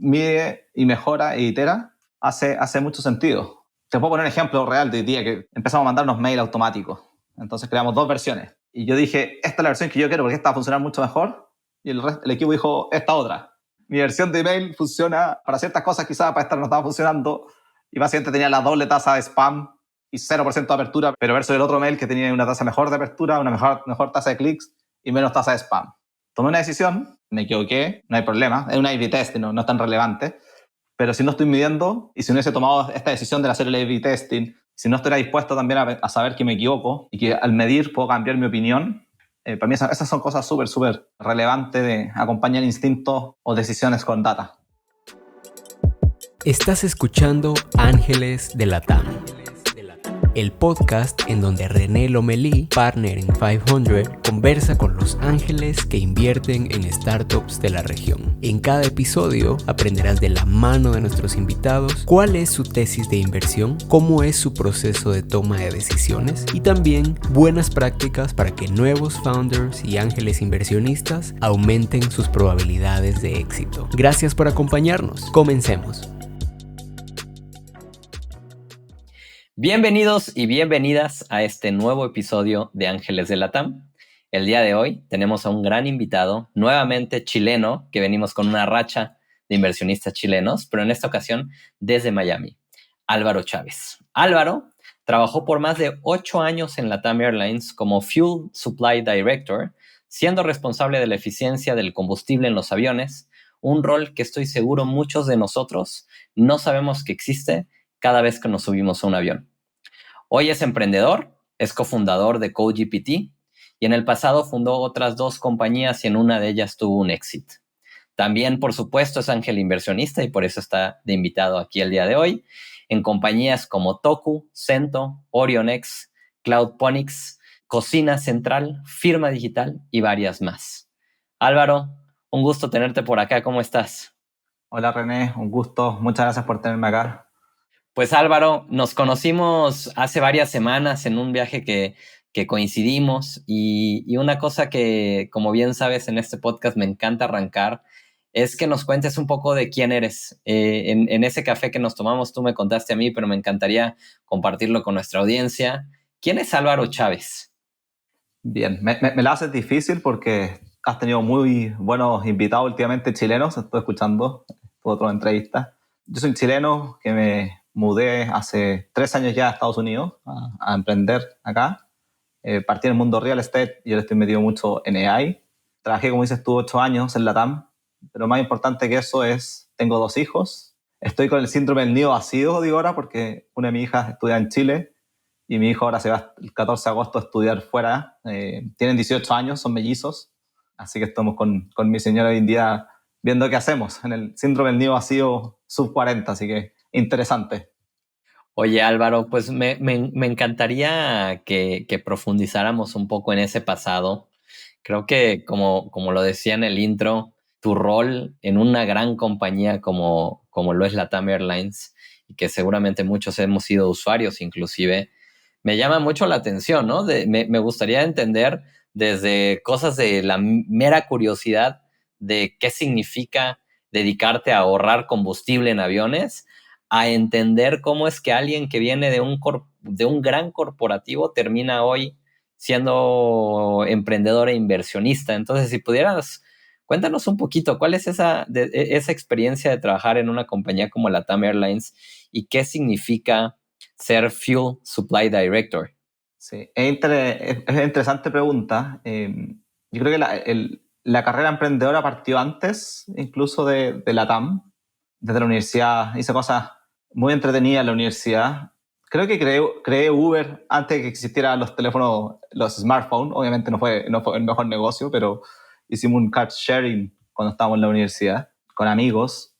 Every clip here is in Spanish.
mide y mejora e itera, hace mucho sentido. Te puedo poner un ejemplo real de hoy día que empezamos a mandarnos mail automáticos. Entonces creamos 2 versiones. Y yo dije, esta es la versión que yo quiero porque esta va a funcionar mucho mejor. Y el equipo dijo, esta otra. Mi versión de email funciona para ciertas cosas, quizás para esta no estaba funcionando. Y básicamente tenía la doble tasa de spam y 0% de apertura, pero versus el otro mail que tenía una tasa mejor de apertura, una mejor tasa de clics y menos tasa de spam. Tomé una decisión, me equivoqué, no hay problema, es un A/B test, no es tan relevante, pero si no estoy midiendo y si no hubiese tomado esta decisión de hacer el A/B testing, si no estuviera dispuesto también a saber que me equivoco y que al medir puedo cambiar mi opinión, para mí esas son cosas súper relevantes de acompañar instintos o decisiones con data. Estás escuchando Ángeles de Latam, el podcast en donde René Lomelí, partner en 500, conversa con los ángeles que invierten en startups de la región. En cada episodio aprenderás de la mano de nuestros invitados cuál es su tesis de inversión, cómo es su proceso de toma de decisiones y también buenas prácticas para que nuevos founders y ángeles inversionistas aumenten sus probabilidades de éxito. Gracias por acompañarnos. Comencemos. Bienvenidos y bienvenidas a este nuevo episodio de Ángeles de Latam. El día de hoy tenemos a un gran invitado, nuevamente chileno, que venimos con una racha de inversionistas chilenos, pero en esta ocasión desde Miami, Álvaro Chávez. Álvaro trabajó por más de 8 años en Latam Airlines como Fuel Supply Director, siendo responsable de la eficiencia del combustible en los aviones, un rol que estoy seguro muchos de nosotros no sabemos que existe cada vez que nos subimos a un avión. Hoy es emprendedor, es cofundador de CodeGPT y en el pasado fundó otras 2 compañías y en una de ellas tuvo un éxito. También, por supuesto, es ángel inversionista y por eso está de invitado aquí el día de hoy en compañías como Toku, Cento, Orionex, Cloudponics, Cocina Central, Firma Digital y varias más. Álvaro, un gusto tenerte por acá. ¿Cómo estás? Hola René, un gusto. Muchas gracias por tenerme acá. Pues Álvaro, nos conocimos hace varias semanas en un viaje que coincidimos y una cosa que, como bien sabes, en este podcast me encanta arrancar es que nos cuentes un poco de quién eres. En ese café que nos tomamos tú me contaste a mí, pero me encantaría compartirlo con nuestra audiencia. ¿Quién es Álvaro Chávez? Bien, me la haces difícil porque has tenido muy buenos invitados últimamente chilenos, estoy escuchando otras entrevistas. Yo soy un chileno que me mudé hace 3 años ya a Estados Unidos a emprender acá. Partí en el mundo real estate y yo le estoy metido mucho en AI. Trabajé, como dices tú, 8 años en Latam, pero más importante que eso es, tengo 2 hijos. Estoy con el síndrome del nido vacío, digo ahora, porque una de mis hijas estudia en Chile y mi hijo ahora se va el 14 de agosto a estudiar fuera. Tienen 18 años, son mellizos, así que estamos con mi señora hoy en día viendo qué hacemos en el síndrome del nido vacío sub 40, así que interesante. Oye Álvaro, pues me encantaría que profundizáramos un poco en ese pasado. Creo que como lo decía en el intro, tu rol en una gran compañía como lo es Latam Airlines, y que seguramente muchos hemos sido usuarios inclusive, me llama mucho la atención, ¿no? Me gustaría entender desde cosas de la mera curiosidad de qué significa dedicarte a ahorrar combustible en aviones, a entender cómo es que alguien que viene de un gran corporativo termina hoy siendo emprendedor e inversionista. Entonces, si pudieras, cuéntanos un poquito, ¿cuál es esa experiencia de trabajar en una compañía como Latam Airlines y qué significa ser Fuel Supply Director? Sí, es interesante pregunta. Yo creo que la carrera emprendedora partió antes incluso de Latam. Desde la universidad hice cosas muy entretenidas en la universidad. Creo que creé Uber antes de que existieran los teléfonos, los smartphones. Obviamente no fue el mejor negocio, pero hicimos un car sharing cuando estábamos en la universidad con amigos.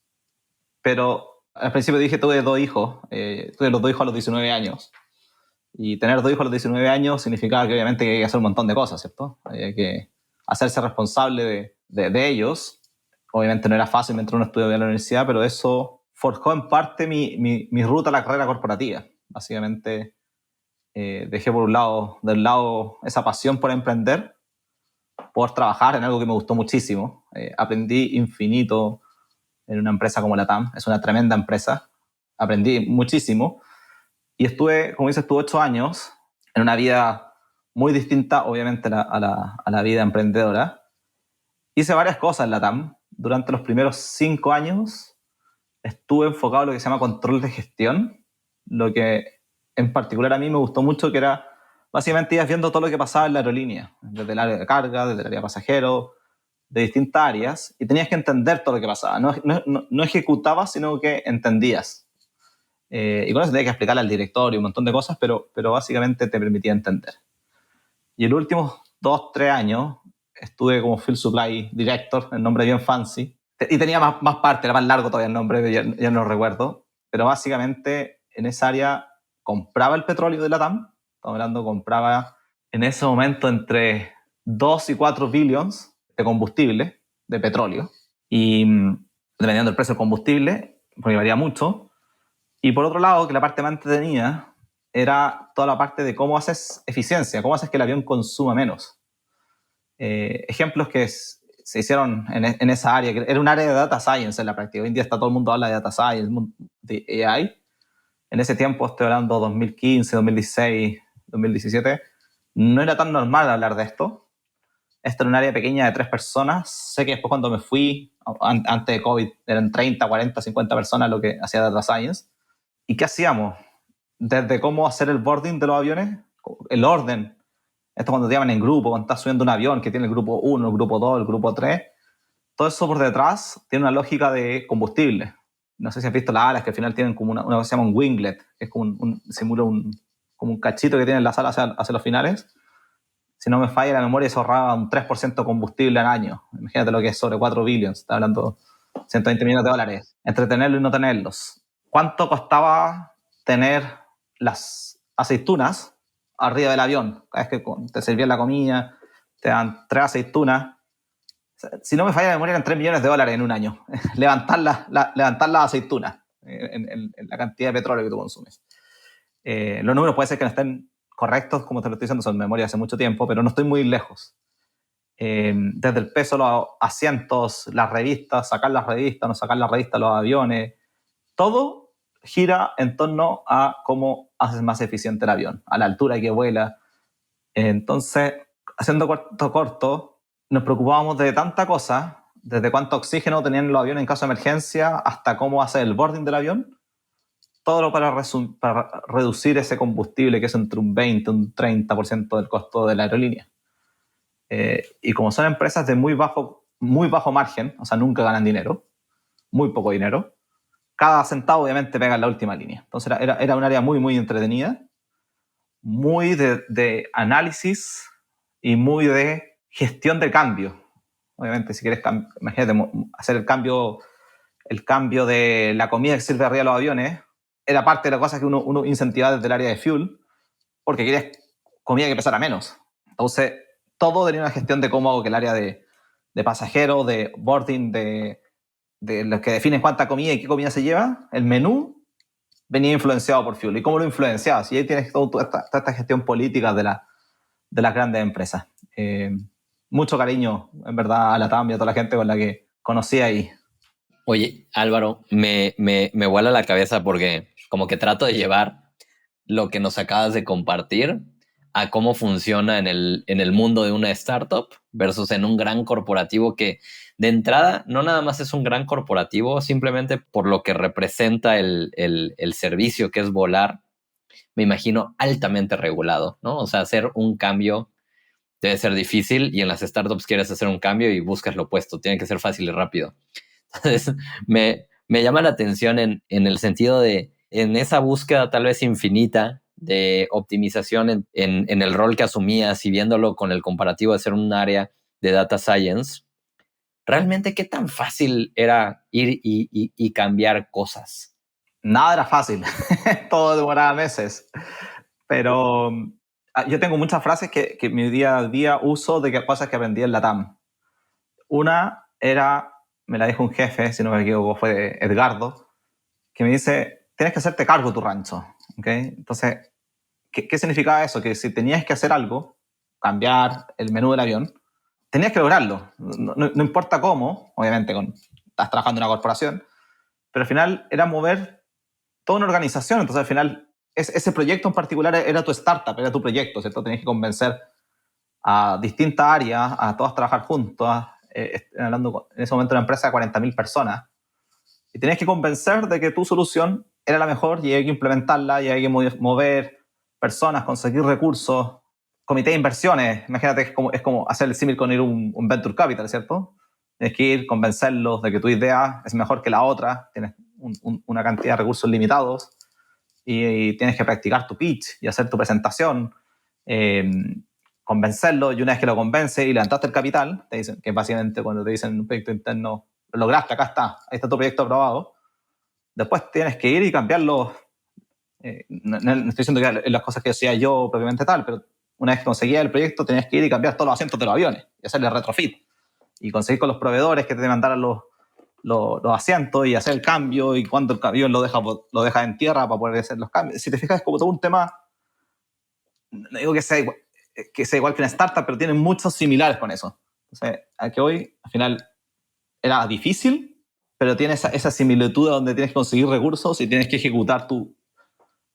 Pero al principio dije, tuve 2 hijos. Tuve los 2 hijos a los 19 años. Y tener 2 hijos a los 19 años significaba que obviamente hay que hacer un montón de cosas, ¿cierto? Hay que hacerse responsable de ellos. Obviamente no era fácil mientras uno estudiaba en la universidad, pero eso forjó en parte mi ruta a la carrera corporativa. Básicamente dejé del lado esa pasión por emprender, por trabajar en algo que me gustó muchísimo. Aprendí infinito, en una empresa como la TAM. Es una tremenda empresa. Aprendí muchísimo. Y estuve, como dices tú, 8 años en una vida muy distinta, obviamente, a la vida emprendedora. Hice varias cosas en la TAM. Durante los primeros 5 años estuve enfocado en lo que se llama control de gestión, lo que en particular a mí me gustó mucho, que era básicamente ibas viendo todo lo que pasaba en la aerolínea, desde el área de carga, desde el área de pasajeros, de distintas áreas, y tenías que entender todo lo que pasaba. No ejecutabas, sino que entendías. Y con eso tenías que explicarle al directorio un montón de cosas, pero básicamente te permitía entender. Y en los últimos 2-3 años estuve como Field Supply Director, el nombre bien fancy, y tenía más parte, era más largo todavía el nombre, ya no lo recuerdo, pero básicamente en esa área compraba el petróleo de la TAM, estamos hablando, compraba en ese momento entre 2 y 4 billions de combustible, de petróleo, y dependiendo del precio del combustible, porque varía mucho. Y por otro lado, que la parte más entretenida era toda la parte de cómo haces eficiencia, cómo haces que el avión consuma menos. Ejemplos que se hicieron en esa área, que era un área de data science en la práctica. Hoy en día está todo el mundo habla de data science, de AI. En ese tiempo, estoy hablando 2015, 2016, 2017, no era tan normal hablar de esto. Esta era un área pequeña de 3 personas. Sé que después cuando me fui, antes de COVID, eran 30, 40, 50 personas lo que hacía data science. ¿Y qué hacíamos? Desde cómo hacer el boarding de los aviones, el orden. Esto cuando te llaman en grupo, cuando estás subiendo un avión que tiene el grupo 1, el grupo 2, el grupo 3. Todo eso por detrás tiene una lógica de combustible. No sé si has visto las alas que al final tienen como una cosa que se llama un winglet, que es como simula como un cachito que tienen las alas hacia los finales. Si no me falla la memoria, se ahorraba un 3% de combustible al año. Imagínate lo que es sobre 4 billions. Está hablando de 120 millones de dólares. Entre tenerlos y no tenerlos. ¿Cuánto costaba tener las aceitunas arriba del avión? Cada vez que te servían la comida, te dan 3 aceitunas. Si no me falla la memoria, eran 3 millones de dólares en un año. levantar las aceitunas en la cantidad de petróleo que tú consumes. Los números puede ser que no estén correctos, como te lo estoy diciendo, son memoria hace mucho tiempo, pero no estoy muy lejos. Desde el peso, los asientos, las revistas, sacar las revistas, no sacar las revistas, los aviones, todo gira en torno a cómo haces más eficiente el avión, a la altura que vuela. Entonces, haciendo corto, nos preocupábamos de tanta cosa, desde cuánto oxígeno tenían los aviones en caso de emergencia, hasta cómo hacer el boarding del avión, todo para reducir ese combustible que es entre un 20 y un 30% del costo de la aerolínea. Y como son empresas de muy bajo margen, o sea, nunca ganan dinero, muy poco dinero, cada centavo obviamente pega en la última línea. Entonces era un área muy, muy entretenida, muy de análisis y muy de gestión de cambio. Obviamente, si quieres, imagínate, hacer el cambio de la comida que sirve arriba de los aviones, era parte de las cosas que uno incentivaba desde el área de fuel, porque querías comida que pesara menos. Entonces, todo tenía una gestión de cómo hago que el área de pasajeros, de boarding, de los que definen cuánta comida y qué comida se lleva, el menú venía influenciado por fuel. ¿Y cómo lo influenciabas? Y ahí tienes toda esta gestión política de las grandes empresas. Mucho cariño, en verdad, a la TAM y a toda la gente con la que conocí ahí. Oye, Álvaro, me vuela la cabeza porque como que trato de llevar lo que nos acabas de compartir a cómo funciona en el mundo de una startup versus en un gran corporativo que de entrada no nada más es un gran corporativo, simplemente por lo que representa el servicio que es volar, me imagino altamente regulado, ¿no? O sea, hacer un cambio debe ser difícil y en las startups quieres hacer un cambio y buscas lo opuesto, tiene que ser fácil y rápido. Entonces, me llama la atención en el sentido de, en esa búsqueda tal vez infinita de optimización en el rol que asumías y viéndolo con el comparativo de ser un área de data science, ¿realmente qué tan fácil era ir y cambiar cosas? Nada era fácil, todo demoraba meses, pero yo tengo muchas frases que mi día a día uso de cosas que aprendí en la TAM. Una era, me la dijo un jefe, si no me equivoco, fue Edgardo, que me dice, tienes que hacerte cargo de tu rancho. ¿Okay? Entonces, ¿qué significaba eso? Que si tenías que hacer algo, cambiar el menú del avión, tenías que lograrlo. No importa cómo, obviamente con estás trabajando en una corporación, pero al final era mover toda una organización. Entonces al final ese proyecto en particular era tu startup, era tu proyecto, ¿cierto? Tenías que convencer a distintas áreas, a todas trabajar juntos. Hablando en ese momento de una empresa de 40.000 personas, y tenías que convencer de que tu solución era la mejor y hay que implementarla y hay que mover personas, conseguir recursos, comité de inversiones. Imagínate, es como hacer el símil con ir un venture capital, ¿cierto? Tienes que ir, convencerlos de que tu idea es mejor que la otra, tienes una cantidad de recursos limitados y tienes que practicar tu pitch y hacer tu presentación, convencerlo, y una vez que lo convence y levantaste el capital, te dicen que básicamente cuando te dicen un proyecto interno, lo lograste, acá está, ahí está tu proyecto aprobado. Después tienes que ir y cambiarlo. No estoy diciendo que las cosas que hacía yo propiamente tal, pero una vez que conseguías el proyecto tenías que ir y cambiar todos los asientos de los aviones y hacerle retrofit y conseguir con los proveedores que te mandaran los asientos y hacer el cambio, y cuando el avión lo deja en tierra para poder hacer los cambios. Si te fijas, es como todo un tema, no digo que sea igual que una startup, pero tienen muchos similares con eso. Entonces, a que hoy, al final, era difícil, pero tiene esa similitud donde tienes que conseguir recursos y tienes que ejecutar tu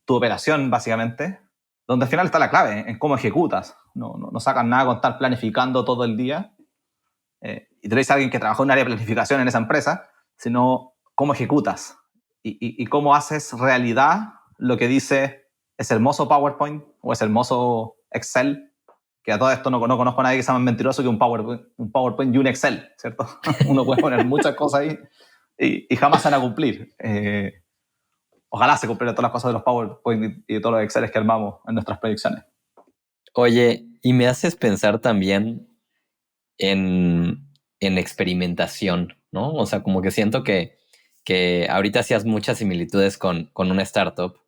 operación, básicamente, donde al final está la clave, en cómo ejecutas. No sacan nada con estar planificando todo el día, y te lo dice alguien que trabajó en un área de planificación en esa empresa, sino cómo ejecutas y cómo haces realidad lo que dice ese hermoso PowerPoint o ese hermoso Excel, que a todo esto no conozco a nadie que sea más mentiroso que un PowerPoint y un Excel, ¿cierto? Uno puede poner muchas cosas ahí y jamás se van a cumplir. Ojalá se cumplieran todas las cosas de los PowerPoint y de todos los Exceles que armamos en nuestras predicciones. Oye, y me haces pensar también en experimentación, ¿no? O sea, como que siento que ahorita hacías muchas similitudes con una startup,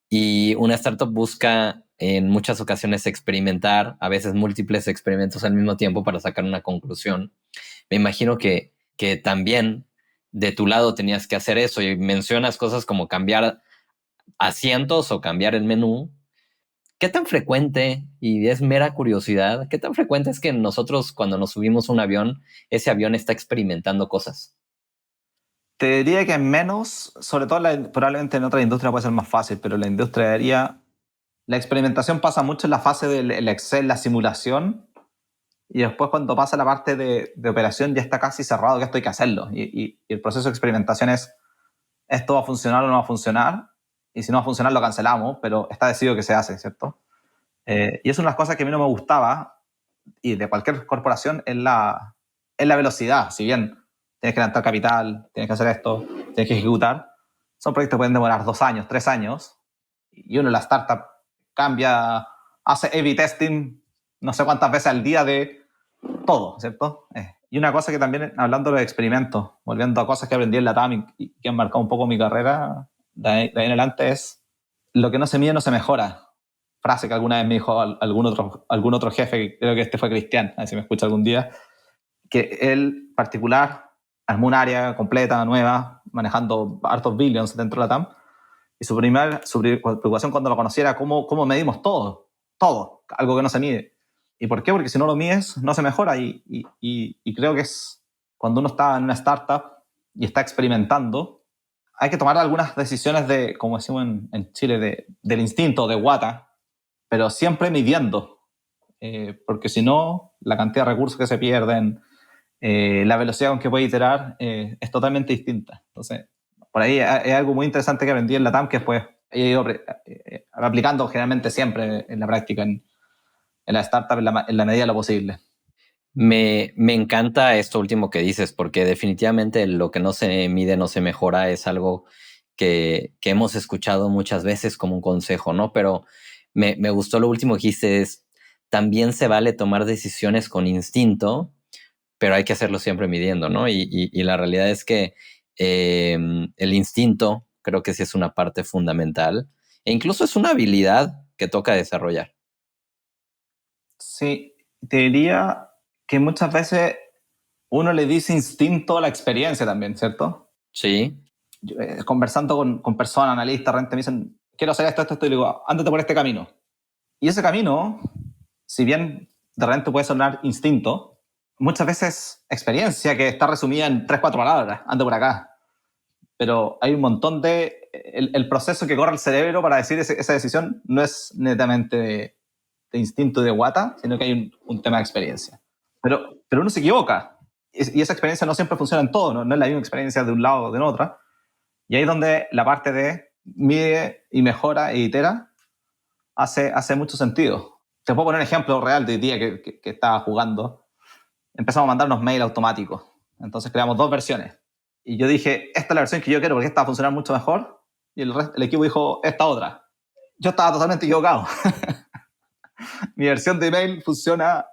y una startup busca en muchas ocasiones experimentar, a veces múltiples experimentos al mismo tiempo para sacar una conclusión. Me imagino que también de tu lado tenías que hacer eso, y mencionas cosas como cambiar asientos o cambiar el menú. ¿Qué tan frecuente, y es mera curiosidad, qué tan frecuente es que nosotros cuando nos subimos a un avión, ese avión está experimentando cosas? Te diría que menos, sobre todo probablemente en otra industria puede ser más fácil, pero en la industria aérea la experimentación pasa mucho en la fase del Excel, la simulación, y después cuando pasa la parte de operación ya está casi cerrado, que esto hay que hacerlo. Y el proceso de experimentación es, ¿esto va a funcionar o no va a funcionar? Y si no va a funcionar lo cancelamos, pero está decidido que se hace, ¿cierto? Y es una de las cosas que a mí no me gustaba, y de cualquier corporación, es la velocidad. Si bien tienes que levantar capital, tienes que hacer esto, tienes que ejecutar, son proyectos que pueden demorar 2 años, 3 años, y uno en la startup cambia, hace A/B testing no sé cuántas veces al día de todo, ¿cierto? Y una cosa que también, hablando de los experimentos, volviendo a cosas que aprendí en la TAM y que han marcado un poco mi carrera de ahí en adelante, es lo que no se mide no se mejora. Frase que alguna vez me dijo algún otro jefe, creo que este fue Cristian, a ver si me escucha algún día, que él particular armó un área completa, nueva, manejando hartos billions dentro de la TAM, y su preocupación cuando lo conociera era cómo medimos todo, algo que no se mide. ¿Y por qué? Porque si no lo mides, no se mejora, y creo que es cuando uno está en una startup y está experimentando, hay que tomar algunas decisiones de, como decimos en Chile, del instinto, de guata, pero siempre midiendo, porque si no, la cantidad de recursos que se pierden, la velocidad con que puede iterar es totalmente distinta. Entonces, por ahí es algo muy interesante que aprendí en la TAM, que después he ido aplicando generalmente siempre en la práctica, en la startup, en la medida de lo posible. Me encanta esto último que dices, porque definitivamente lo que no se mide no se mejora, es algo que hemos escuchado muchas veces como un consejo, ¿no? Pero me gustó lo último que dijiste, también se vale tomar decisiones con instinto, pero hay que hacerlo siempre midiendo, ¿no? Y la realidad es que el instinto creo que sí es una parte fundamental, e incluso es una habilidad que toca desarrollar. Sí, te diría que muchas veces uno le dice instinto a la experiencia también, ¿cierto? Sí, Yo, conversando con personas, analistas, realmente me dicen, quiero hacer esto, y le digo, ándate por este camino. Y ese camino, si bien de repente puede sonar instinto, muchas veces experiencia que está resumida en 3-4 palabras, anda por acá. Pero hay un montón de... El proceso que corre el cerebro para decir esa decisión no es netamente de instinto y de guata, sino que hay un tema de experiencia. Pero uno se equivoca. Y esa experiencia no siempre funciona en todo, no es la misma experiencia de un lado o de otra. Y ahí es donde la parte de mide y mejora e itera hace mucho sentido. Te puedo poner un ejemplo real de hoy día que estaba jugando. Empezamos a mandarnos mail automáticos. Entonces creamos 2 versiones. Y yo dije, esta es la versión que yo quiero porque esta va a funcionar mucho mejor. Y el equipo dijo, esta otra. Yo estaba totalmente equivocado. Mi versión de email funciona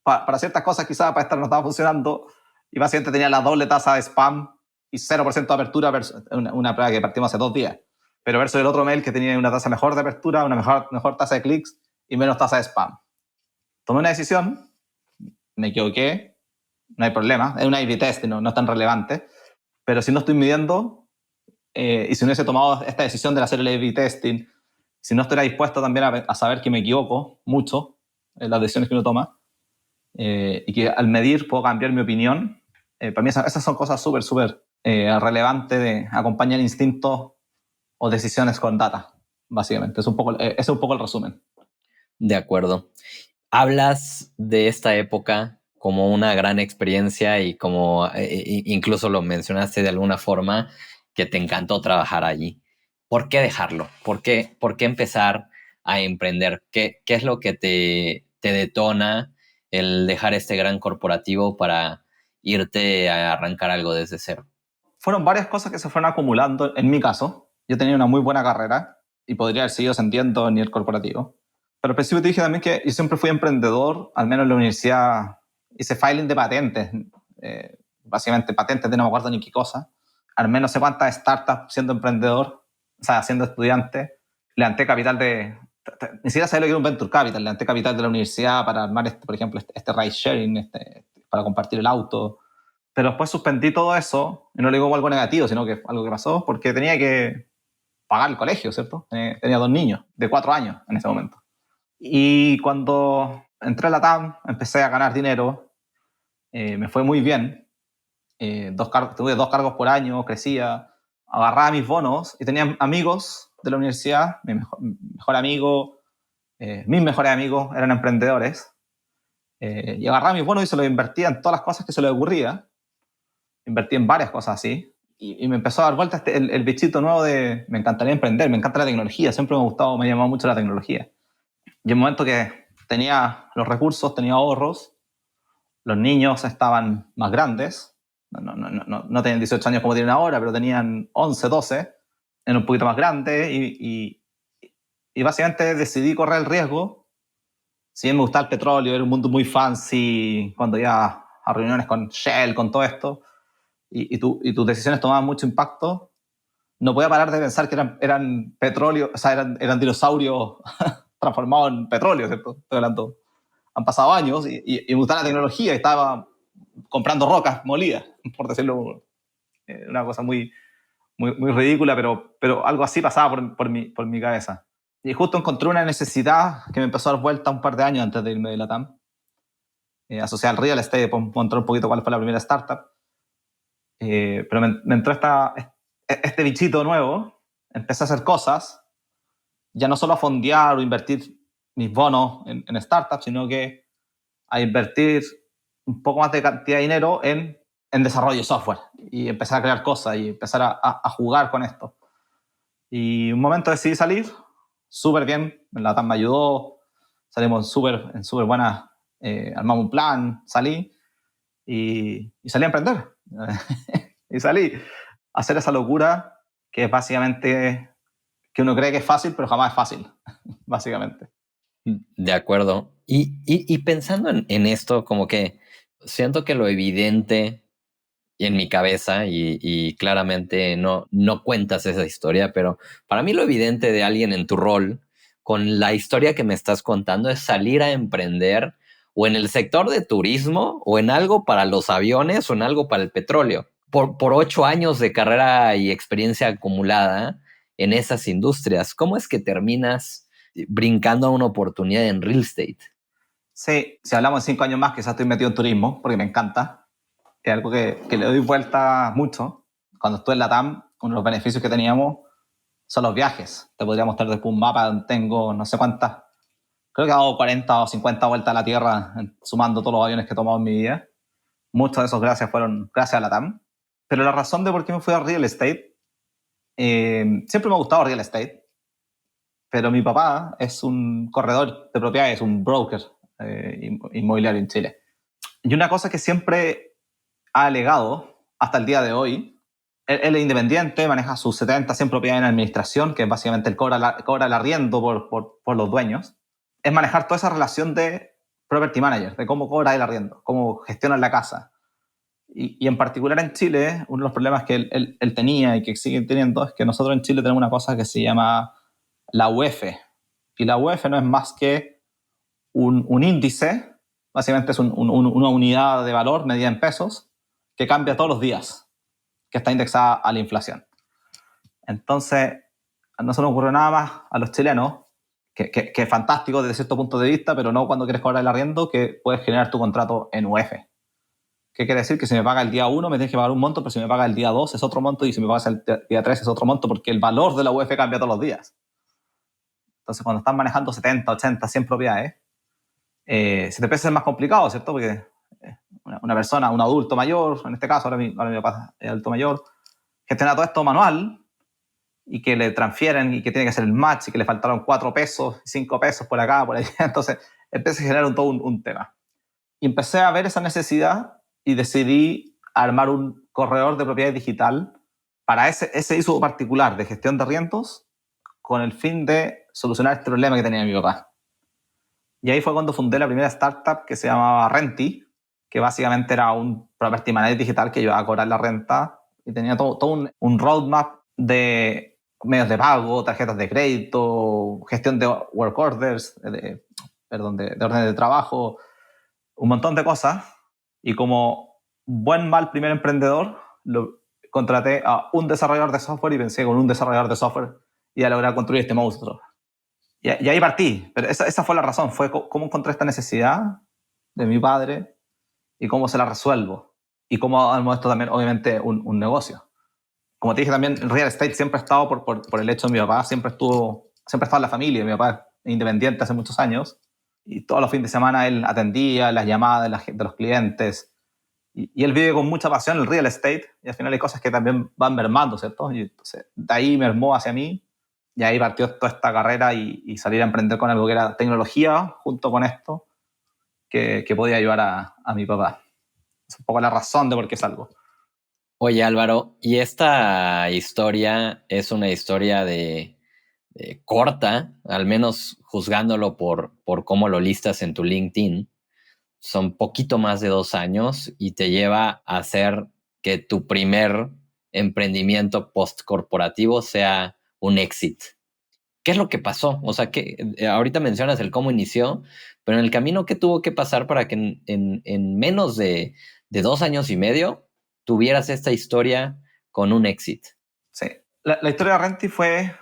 para ciertas cosas, quizás para esta no estaba funcionando. Y básicamente tenía la doble tasa de spam y 0% de apertura, una prueba que partimos hace 2 días. Pero versus el otro mail que tenía una tasa mejor de apertura, una mejor tasa de clics y menos tasa de spam. Tomé una decisión, me equivoqué, no hay problema, es un A/B test, no es tan relevante. Pero si no estoy midiendo, y si no hubiese tomado esta decisión de hacer el A/B testing, si no estuviera dispuesto también a saber que me equivoco mucho en las decisiones que uno toma, y que al medir puedo cambiar mi opinión, para mí esas son cosas súper relevantes de acompañar instintos o decisiones con data, básicamente. Ese es un poco el resumen. De acuerdo. Hablas de esta época como una gran experiencia y como incluso lo mencionaste de alguna forma que te encantó trabajar allí. ¿Por qué dejarlo? ¿Por qué empezar a emprender? ¿Qué es lo que te detona el dejar este gran corporativo para irte a arrancar algo desde cero? Fueron varias cosas que se fueron acumulando. En mi caso, yo tenía una muy buena carrera y podría haber seguido ascendiendo en el corporativo. Pero al principio te dije también que yo siempre fui emprendedor, al menos en la universidad hice filing de patentes, básicamente patentes de no me acuerdo ni qué cosa. Al menos sé cuántas startups siendo emprendedor, o sea, siendo estudiante, levanté capital ni siquiera sabía lo que era un venture capital, levanté capital de la universidad para armar, por ejemplo, este ride sharing, para compartir el auto. Pero después suspendí todo eso, y no lo digo como algo negativo, sino que algo que pasó, porque tenía que pagar el colegio, ¿cierto? Tenía 2 niños de 4 años en ese momento. Y cuando entré a la TAM, empecé a ganar dinero, me fue muy bien. Tuve 2 cargos por año, crecía, agarraba mis bonos y tenía amigos de la universidad, mi mejor amigo, mis mejores amigos eran emprendedores, y agarraba mis bonos y se los invertía en todas las cosas que se les ocurría. Invertí en varias cosas así, y me empezó a dar vuelta el bichito nuevo de me encantaría emprender, me encanta la tecnología, siempre me ha gustado, me ha llamado mucho la tecnología. Y en el momento que tenía los recursos, tenía ahorros, los niños estaban más grandes, no tenían 18 años como tienen ahora, pero tenían 11, 12, eran un poquito más grandes, y básicamente decidí correr el riesgo. Si bien me gustaba el petróleo, era un mundo muy fancy, cuando iba a reuniones con Shell, con todo esto, y tus decisiones tomaban mucho impacto, no podía parar de pensar que eran petróleo, o sea, eran dinosaurios transformados en petróleo, ¿cierto? Estoy hablando, han pasado años y me gustaba la tecnología y estaba comprando rocas molidas, por decirlo, una cosa muy ridícula, pero algo así pasaba por mi cabeza. Y justo encontré una necesidad que me empezó a dar vuelta un par de años antes de irme de la TAM, asociada al real estate, puedo contar un poquito cuál fue la primera startup. Pero me entró este bichito nuevo, empecé a hacer cosas, ya no solo a fondear o invertir mis bonos en startups, sino que a invertir un poco más de cantidad de dinero en desarrollo de software y empezar a crear cosas y empezar a jugar con esto. Y un momento decidí salir, súper bien, la TAM me ayudó, salimos en súper buena, armamos un plan, salí y salí a emprender. Y salí a hacer esa locura que es básicamente que uno cree que es fácil, pero jamás es fácil, básicamente. De acuerdo. Y pensando en esto, como que siento que lo evidente en mi cabeza, y claramente no cuentas esa historia, pero para mí lo evidente de alguien en tu rol, con la historia que me estás contando, es salir a emprender o en el sector de turismo, o en algo para los aviones, o en algo para el petróleo. Por 8 años de carrera y experiencia acumulada en esas industrias, ¿cómo es que terminas brincando a una oportunidad en real estate? Sí, si hablamos de 5 años más, quizás estoy metido en turismo, porque me encanta. Es algo que le doy vuelta mucho. Cuando estuve en la TAM, uno de los beneficios que teníamos son los viajes. Te podría mostrar después un mapa donde tengo no sé cuántas. Creo que he dado 40 o 50 vueltas a la Tierra, sumando todos los aviones que he tomado en mi vida. Muchos de esos gracias fueron gracias a la TAM. Pero la razón de por qué me fui a real estate, siempre me ha gustado real estate, pero mi papá es un corredor de propiedades, un broker inmobiliario en Chile. Y una cosa que siempre ha alegado hasta el día de hoy, él es independiente, maneja sus 70, 100 propiedades en administración, que básicamente él cobra el arriendo por los dueños, es manejar toda esa relación de property manager, de cómo cobra el arriendo, cómo gestiona la casa. Y en particular en Chile, uno de los problemas que él tenía y que sigue teniendo es que nosotros en Chile tenemos una cosa que se llama la UF. Y la UF no es más que un índice, básicamente es una unidad de valor medida en pesos, que cambia todos los días, que está indexada a la inflación. Entonces, no se nos ocurre nada más a los chilenos, que es fantástico desde cierto punto de vista, pero no cuando quieres cobrar el arriendo, que puedes generar tu contrato en UF. ¿Qué quiere decir? Que si me paga el día 1 me tienes que pagar un monto, pero si me paga el día 2 es otro monto y si me pagas el día 3 es otro monto, porque el valor de la UF cambia todos los días. Entonces, cuando estás manejando 70, 80, 100 propiedades, se te empieza a ser más complicado, ¿cierto? Porque una persona, un adulto mayor, en este caso, ahora mi papá es adulto mayor, gestiona todo esto manual y que le transfieren y que tiene que hacer el match y que le faltaron 4 pesos, 5 pesos por acá, por allá. Entonces, empieza a generar todo un tema. Y empecé a ver esa necesidad y decidí armar un corredor de propiedad digital para ese uso particular de gestión de arriendos con el fin de solucionar este problema que tenía mi papá. Y ahí fue cuando fundé la primera startup que se llamaba Renti, que básicamente era un property manager digital que ayudaba a cobrar la renta y tenía todo un roadmap de medios de pago, tarjetas de crédito, gestión de work orders, de orden de trabajo, un montón de cosas. Y como mal primer emprendedor, contraté a un desarrollador de software y pensé con un desarrollador de software iba a lograr construir este monstruo. Y ahí partí, pero esa fue la razón, fue cómo encontré esta necesidad de mi padre y cómo se la resuelvo. Y cómo armo esto también, obviamente, un negocio. Como te dije también, el real estate siempre ha estado por el hecho de mi papá, siempre ha estado en la familia. Mi papá es independiente hace muchos años y todos los fines de semana él atendía las llamadas de los clientes. Y él vive con mucha pasión el real estate y al final hay cosas que también van mermando, ¿cierto? Y entonces, de ahí mermó hacia mí. Y ahí partió toda esta carrera y salir a emprender con algo que era tecnología junto con esto que podía ayudar a mi papá. Es un poco la razón de por qué salgo. Oye, Álvaro, y esta historia es una historia de corta, al menos juzgándolo por cómo lo listas en tu LinkedIn. Son poquito más de 2 años y te lleva a hacer que tu primer emprendimiento post-corporativo sea un exit. ¿Qué es lo que pasó? O sea, que ahorita mencionas el cómo inició, pero en el camino, ¿qué tuvo que pasar para que en menos de 2 años y medio tuvieras esta historia con un exit? Sí. La historia de Renti fue,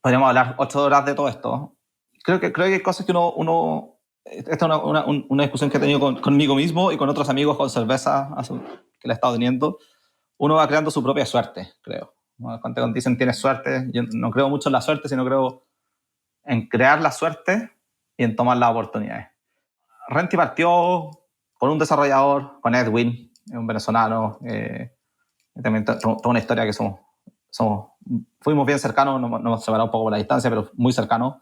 podríamos hablar 8 horas de todo esto. Creo que hay cosas que esta es una discusión que he tenido conmigo mismo y con otros amigos con cerveza que la he estado teniendo. Uno va creando su propia suerte, creo. Cuando te dicen tienes suerte, yo no creo mucho en la suerte, sino creo en crear la suerte y en tomar las oportunidades. Renti partió con un desarrollador, con Edwin, un venezolano. También toda una historia que fuimos bien cercanos, nos hemos separado un poco por la distancia, pero muy cercanos,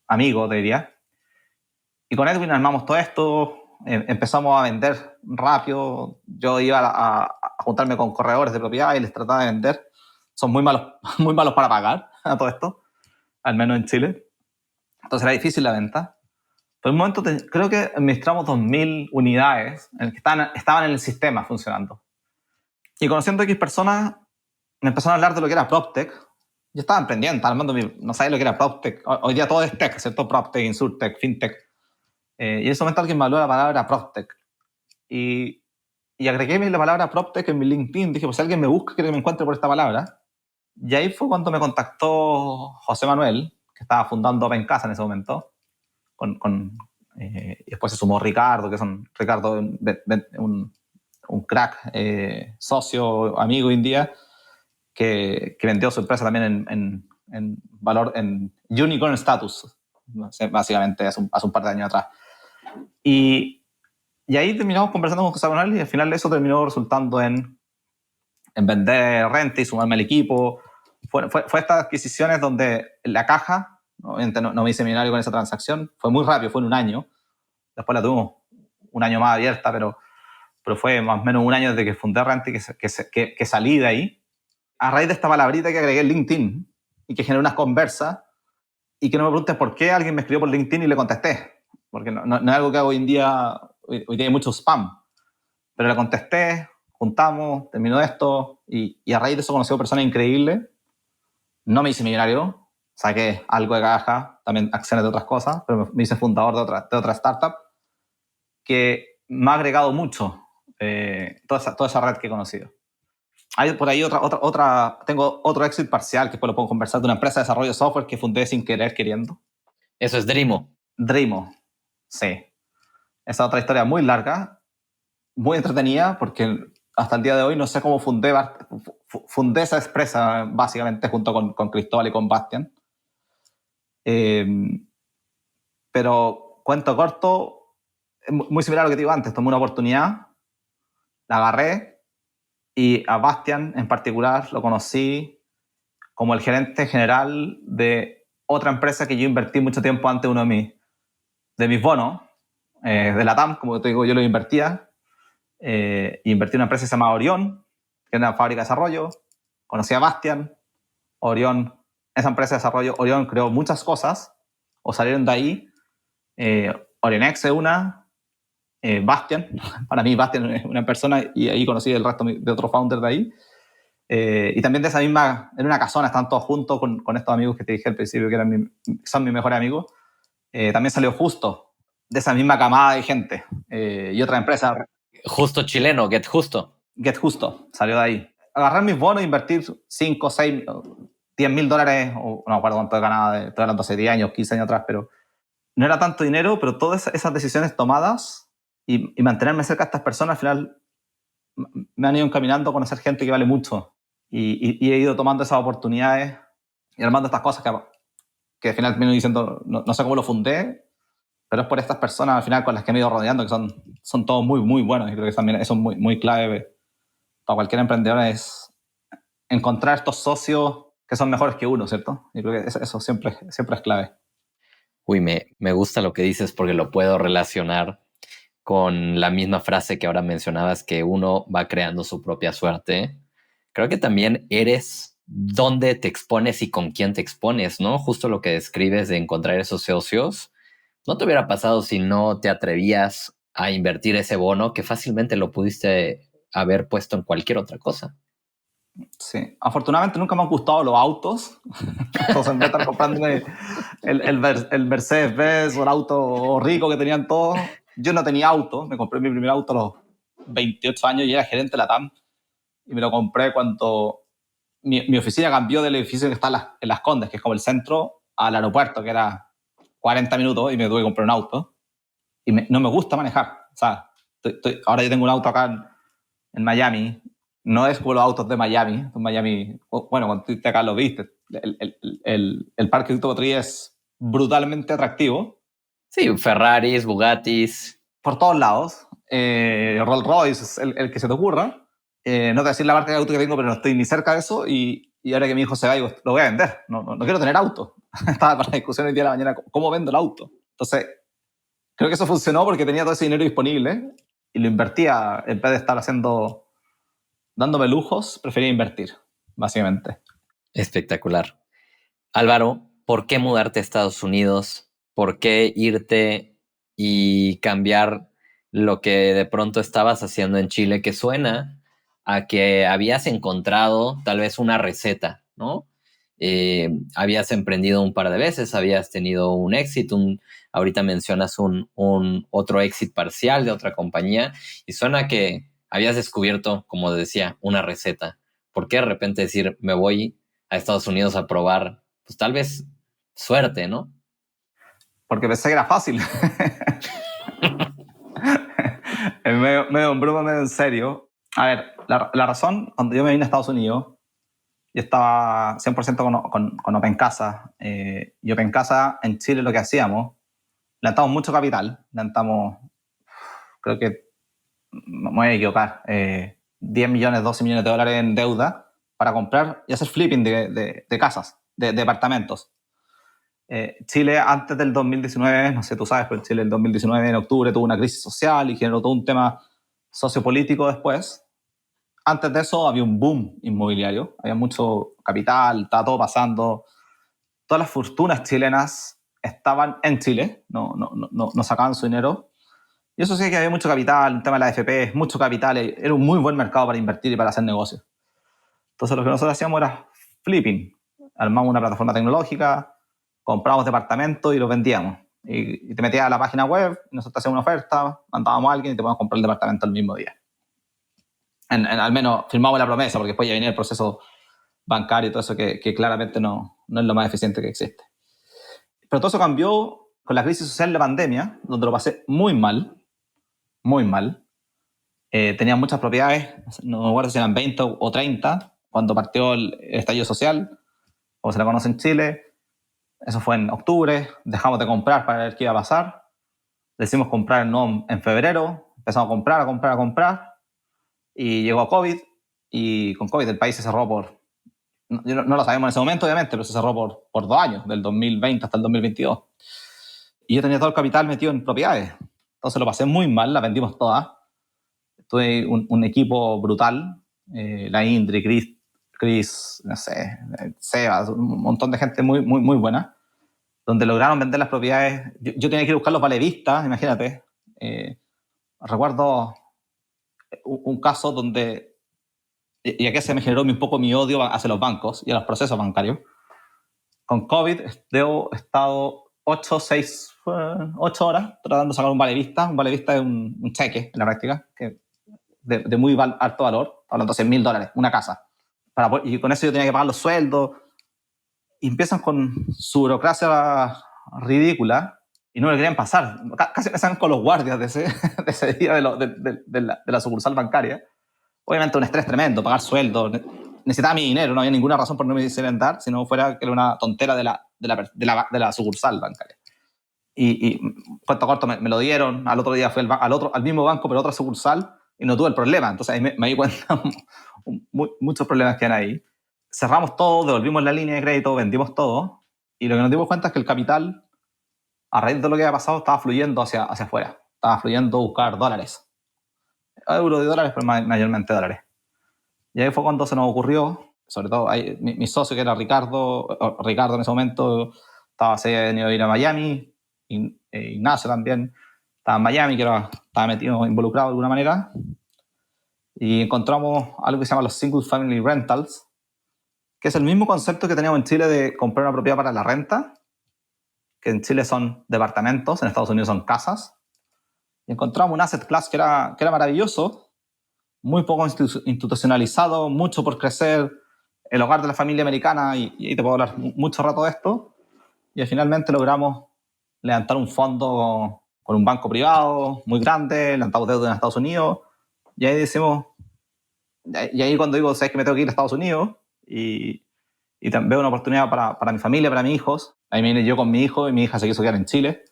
amigos, diría. Y con Edwin armamos todo esto, empezamos a vender rápido. Yo iba a juntarme con corredores de propiedad y les trataba de vender. Son muy malos, muy malos para pagar a todo esto, al menos en Chile. Entonces era difícil la venta. Por un momento creo que administramos 2.000 unidades que estaban en el sistema funcionando. Y conociendo a X personas, me empezaron a hablar de lo que era PropTech. Yo estaba emprendiendo, armando no sabía lo que era PropTech. Hoy día todo es tech, ¿cierto? PropTech, InsurTech, FinTech. Y en ese momento alguien me habló de la palabra PropTech. Y agregué la palabra PropTech en mi LinkedIn. Dije, pues si alguien me busca, quiere que me encuentre por esta palabra. Y ahí fue cuando me contactó José Manuel, que estaba fundando Open Casa en ese momento, con Y después se sumó Ricardo, Ricardo, un crack, socio, amigo hoy en día, que vendió su empresa también en valor, en unicorn status, básicamente hace un par de años atrás. Y ahí terminamos conversando con José Manuel y al final eso terminó resultando en vender renta y sumarme al equipo. Fue estas adquisiciones donde la caja, obviamente no me hice millonario con esa transacción, fue muy rápido, fue en un año. Después la tuvimos un año más abierta, pero fue más o menos un año desde que fundé Renta y que salí de ahí. A raíz de esta palabrita que agregué en LinkedIn y que generé unas conversas, y que no me preguntes por qué alguien me escribió por LinkedIn y le contesté, porque no es algo que hago hoy en día. Hoy día hay mucho spam, pero le contesté, juntamos, terminó esto, y a raíz de eso conocí a personas increíbles. No me hice millonario, saqué algo de caja, también acciones de otras cosas, pero me hice fundador de otra startup que me ha agregado mucho toda esa red que he conocido. Hay por ahí tengo otro éxito parcial que después lo puedo conversar, de una empresa de desarrollo de software que fundé sin querer, queriendo. Eso es Dreamo. Dreamo, sí. Esa otra historia muy larga, muy entretenida, porque hasta el día de hoy no sé cómo fundé esa empresa, básicamente, junto con Cristóbal y con Bastian. Pero, cuento corto, es muy similar a lo que te digo antes. Tomé una oportunidad, la agarré, y a Bastian en particular lo conocí como el gerente general de otra empresa que yo invertí mucho tiempo antes de uno de mis bonos, de la TAM, como te digo, yo lo invertía. Invertí en una empresa que se llama Orión, que era una fábrica de desarrollo. Conocí a Bastian, Orión, esa empresa de desarrollo. Orión creó muchas cosas, o salieron de ahí. Orionex es una, Bastian, para mí Bastian es una persona, y ahí conocí el resto de otros founders de ahí. Y también de esa misma, en una casona, están todos juntos con estos amigos que te dije al principio que son mis mejores amigos. También salió Justo, de esa misma camada de gente. Y otra empresa. Justo chileno, Get Justo. Get Justo, salió de ahí. Agarrar mis bonos, invertir 5, 6, $10,000, o no me acuerdo cuánto ganaba, estoy hablando hace 10 años, 15 años atrás, pero no era tanto dinero, pero todas esas decisiones tomadas y mantenerme cerca de estas personas, al final me han ido encaminando a conocer gente que vale mucho. Y he ido tomando esas oportunidades y armando estas cosas que al final termino diciendo, no sé cómo lo fundé, pero es por estas personas al final con las que me he ido rodeando, que son todos muy, muy buenos. Y creo que también eso es muy, muy clave para cualquier emprendedor, es encontrar estos socios que son mejores que uno, ¿cierto? Y creo que eso siempre es clave. Uy, me gusta lo que dices porque lo puedo relacionar con la misma frase que ahora mencionabas, que uno va creando su propia suerte. Creo que también eres dónde te expones y con quién te expones, ¿no? Justo lo que describes de encontrar esos socios. No te hubiera pasado si no te atrevías a invertir ese bono, que fácilmente lo pudiste haber puesto en cualquier otra cosa. Sí, afortunadamente nunca me han gustado los autos. Entonces, en vez de estar comprándome el Mercedes-Benz o el auto rico que tenían todos, yo no tenía auto. Me compré mi primer auto a los 28 años y era gerente de la TAM. Y me lo compré cuando mi oficina cambió del edificio que está en Las Condes, que es como el centro, al aeropuerto, que era 40 minutos, y me tuve que comprar un auto. Y no me gusta manejar. O sea, ahora yo tengo un auto acá en Miami. No es como los autos de Miami. En Miami, bueno, cuando tú acá lo viste, el parque automotriz es brutalmente atractivo. Sí, Ferraris, Bugattis. Por todos lados. Rolls Royce es el que se te ocurra. No te voy a decir la marca de auto que tengo, pero no estoy ni cerca de eso. Y ahora que mi hijo se va, digo, lo voy a vender. No quiero tener auto. Estaba para la discusión el día de la mañana, ¿cómo vendo el auto? Entonces, creo que eso funcionó porque tenía todo ese dinero disponible y lo invertía en vez de estar dándome lujos, prefería invertir, básicamente. Espectacular. Álvaro, ¿por qué mudarte a Estados Unidos? ¿Por qué irte y cambiar lo que de pronto estabas haciendo en Chile, que suena a que habías encontrado tal vez una receta, ¿no? Habías emprendido un par de veces, habías tenido un éxito, ahorita mencionas un otro éxito parcial de otra compañía, y suena que habías descubierto, como decía, una receta. ¿Por qué de repente decir, me voy a Estados Unidos a probar, pues tal vez suerte, ¿no? porque pensé que era fácil. medio en broma, medio en serio. A ver, la razón, cuando yo me vine a Estados Unidos, yo estaba 100% con Open Casa. Y Open Casa en Chile lo que hacíamos, levantamos mucho capital, creo que, me voy a equivocar, 10 millones, 12 millones de dólares en deuda para comprar y hacer flipping de casas, de departamentos. Chile antes del 2019, no sé, tú sabes, pero Chile en el 2019, en octubre, tuvo una crisis social y generó todo un tema sociopolítico después. Antes de eso había un boom inmobiliario, había mucho capital, estaba todo pasando. Todas las fortunas chilenas estaban en Chile, no sacaban su dinero. Y eso sí que había mucho capital, el tema de la AFP, mucho capital, era un muy buen mercado para invertir y para hacer negocios. Entonces lo que nosotros hacíamos era flipping. Armamos una plataforma tecnológica, compramos departamentos y los vendíamos. Y te metías a la página web, y nosotros te hacíamos una oferta, mandábamos a alguien y te podíamos comprar el departamento el mismo día. Al menos firmamos la promesa, porque después ya venía el proceso bancario y todo eso que claramente no es lo más eficiente que existe. Pero todo eso cambió con la crisis social de la pandemia, donde lo pasé muy mal, muy mal. Tenía muchas propiedades, no me acuerdo si eran 20 o 30, cuando partió el estallido social, como se la conoce en Chile. Eso fue en octubre, dejamos de comprar para ver qué iba a pasar. Decidimos comprar en febrero, empezamos a comprar, y llegó COVID, y con COVID el país se cerró no lo sabemos en ese momento, obviamente, pero se cerró por 2 años, del 2020 hasta el 2022. Y yo tenía todo el capital metido en propiedades. Entonces lo pasé muy mal, las vendimos todas. Tuve un equipo brutal, la Indri, Chris, no sé, Sebas, un montón de gente muy, muy, muy buena, donde lograron vender las propiedades. Yo tenía que ir a buscar los valevistas, imagínate. Recuerdo un caso donde, y aquí se me generó un poco mi odio hacia los bancos y a los procesos bancarios. Con COVID he estado 8 horas tratando de sacar un valevista. Un valevista es un cheque, en la práctica, que de muy alto valor, hablando de $100,000, una casa. Y con eso yo tenía que pagar los sueldos. Y empiezan con su burocracia ridícula y no le querían pasar. Casi empiezan con los guardias de ese día de la sucursal bancaria. Obviamente un estrés tremendo, pagar sueldos. Necesitaba mi dinero, no había ninguna razón por no me quisieran dar, sino fuera que era una tontera de la sucursal bancaria. Y cuento corto, me lo dieron. Al otro día fui al mismo banco, pero otra sucursal, y no tuve el problema. Entonces ahí me di cuenta muchos problemas que hay ahí. Cerramos todo, devolvimos la línea de crédito, vendimos todo, y lo que nos dimos cuenta es que el capital, a raíz de lo que había pasado, estaba fluyendo hacia afuera. Estaba fluyendo a buscar dólares. Euros y dólares, pero mayormente dólares. Y ahí fue cuando se nos ocurrió, sobre todo mi socio, que era Ricardo en ese momento, se había venido a ir a Miami, Ignacio también estaba en Miami, que estaba metido, involucrado de alguna manera, y encontramos algo que se llama los Single Family Rentals, que es el mismo concepto que teníamos en Chile de comprar una propiedad para la renta, que en Chile son departamentos, en Estados Unidos son casas, y encontramos un asset class que era maravilloso, muy poco institucionalizado, mucho por crecer, el hogar de la familia americana, y te puedo hablar mucho rato de esto, y finalmente logramos levantar un fondo con un banco privado muy grande, levantamos deuda en Estados Unidos, y ahí decimos, y ahí cuando digo, sabes que me tengo que ir a Estados Unidos, y veo una oportunidad para mi familia, para mis hijos. Ahí me vine yo con mi hijo y mi hija se quiso quedar en Chile,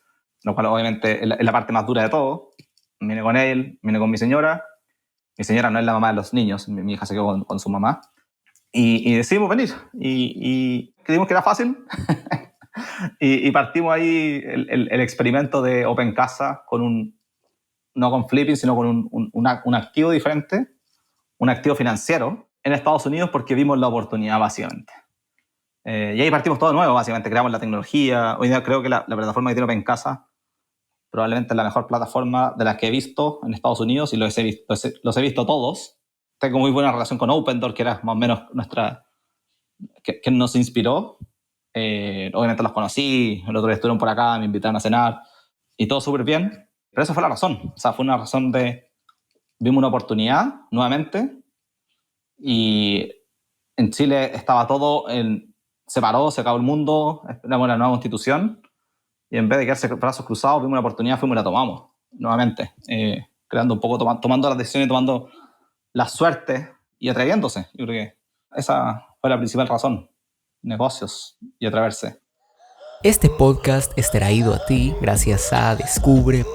lo cual obviamente es la parte más dura de todo. Me vine con él, me vine con mi señora. Mi señora no es la mamá de los niños, mi hija se quedó con su mamá. Y decidimos venir. Y creímos que era fácil. y partimos ahí el experimento de Open Casa no con flipping, sino con un activo diferente, un activo financiero en Estados Unidos, porque vimos la oportunidad básicamente. Y ahí partimos todo de nuevo, básicamente. Creamos la tecnología. Hoy día creo que la plataforma que tiene Open Casa probablemente es la mejor plataforma de las que he visto en Estados Unidos, y los he visto todos. Tengo muy buena relación con Opendoor, que era más o menos que nos inspiró. Obviamente los conocí, el otro día estuvieron por acá, me invitaron a cenar, y todo súper bien. Pero esa fue la razón. O sea, fue una razón vimos una oportunidad nuevamente, y en Chile estaba todo se acabó el mundo, era una nueva constitución, Y en vez de quedarse brazos cruzados, vimos una oportunidad, fuimos y la tomamos nuevamente, creando un poco, tomando las decisiones, tomando la suerte y atreviéndose. Yo creo que esa fue la principal razón. Negocios y atreverse. Este podcast es traído a ti gracias a Descubre.vc,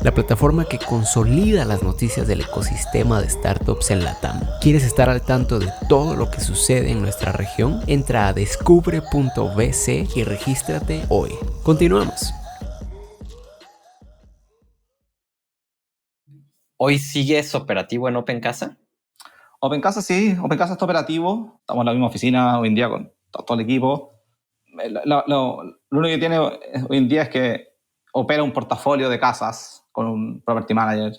la plataforma que consolida las noticias del ecosistema de startups en LATAM. ¿Quieres estar al tanto de todo lo que sucede en nuestra región? Entra a Descubre.vc y regístrate hoy. Continuamos. ¿Hoy sigues operativo en Opencasa? Opencasa sí, Opencasa está operativo. Estamos en la misma oficina hoy en día con todo el equipo. Lo único que tiene hoy en día es que opera un portafolio de casas con un property manager,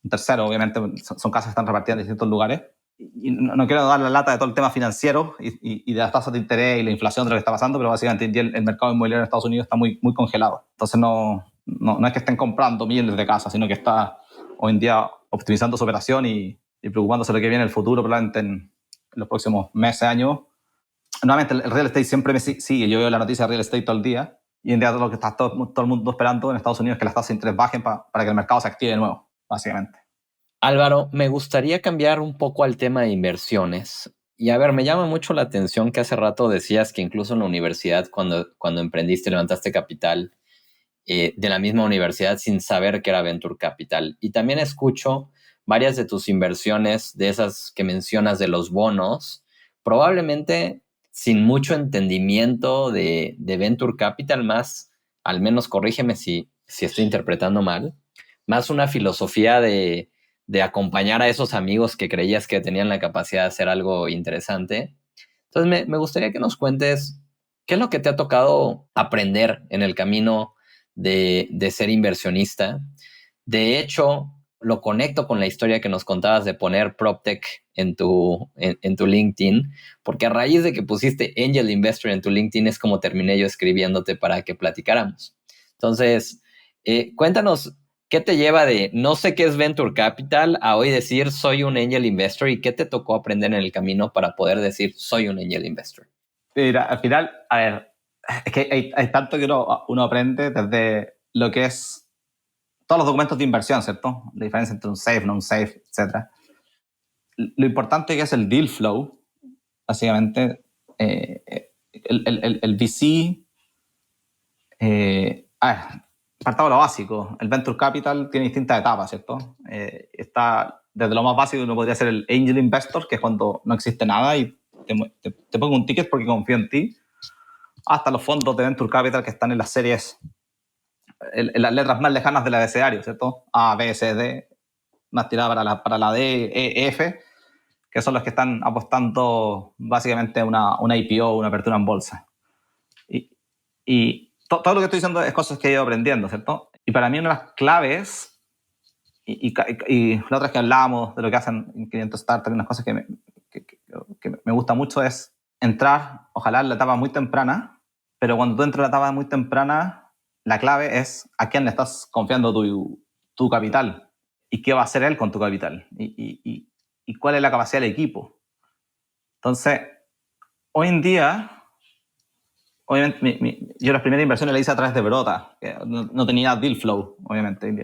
un tercero, obviamente, son casas que están repartidas en distintos lugares. Y no quiero dar la lata de todo el tema financiero y de las tasas de interés y la inflación de lo que está pasando, pero básicamente el mercado inmobiliario en Estados Unidos está muy, muy congelado. Entonces no es que estén comprando miles de casas, sino que está hoy en día optimizando su operación y preocupándose de lo que viene en el futuro, probablemente en los próximos meses, años. Nuevamente, el real estate siempre me sigue. Yo veo la noticia de real estate todo el día y en día lo que está todo el mundo esperando en Estados Unidos es que las tasas de interés bajen para que el mercado se active de nuevo, básicamente. Álvaro, me gustaría cambiar un poco al tema de inversiones. Y a ver, me llama mucho la atención que hace rato decías que incluso en la universidad, cuando emprendiste, levantaste capital de la misma universidad sin saber que era Venture Capital. Y también escucho varias de tus inversiones, de esas que mencionas de los bonos, probablemente sin mucho entendimiento de Venture Capital, más, al menos corrígeme si estoy interpretando mal, más una filosofía de acompañar a esos amigos que creías que tenían la capacidad de hacer algo interesante. Entonces, me gustaría que nos cuentes qué es lo que te ha tocado aprender en el camino de ser inversionista. De hecho, lo conecto con la historia que nos contabas de poner PropTech en tu LinkedIn, porque a raíz de que pusiste Angel Investor en tu LinkedIn es como terminé yo escribiéndote para que platicáramos. Entonces, cuéntanos, ¿qué te lleva de no sé qué es Venture Capital a hoy decir soy un Angel Investor y qué te tocó aprender en el camino para poder decir soy un Angel Investor? Mira, al final, a ver, es que hay tanto que uno aprende desde lo que es todos los documentos de inversión, ¿cierto? La diferencia entre un safe, no un safe, etc. Lo importante que es el deal flow, básicamente, el VC, partamos de lo básico, el Venture Capital tiene distintas etapas, ¿cierto? Está desde lo más básico, uno podría ser el Angel Investor, que es cuando no existe nada y te pongo un ticket porque confío en ti, hasta los fondos de Venture Capital que están en las series, en las letras más lejanas del abecedario, ¿cierto? A, B, C, D, más tirada para la D, E, F, que son los que están apostando básicamente una IPO, una apertura en bolsa. Y todo lo que estoy diciendo es cosas que he ido aprendiendo, ¿cierto? Y para mí una de las claves, y la otra es que hablábamos de lo que hacen en 500 Startups, unas cosas que me gusta mucho es entrar, ojalá en la etapa muy temprana, pero cuando tú entras en la etapa muy temprana, la clave es a quién le estás confiando tu capital y qué va a hacer él con tu capital y cuál es la capacidad del equipo. Entonces, hoy en día, obviamente, yo las primeras inversiones las hice a través de Brota, que no tenía deal flow, obviamente. Ni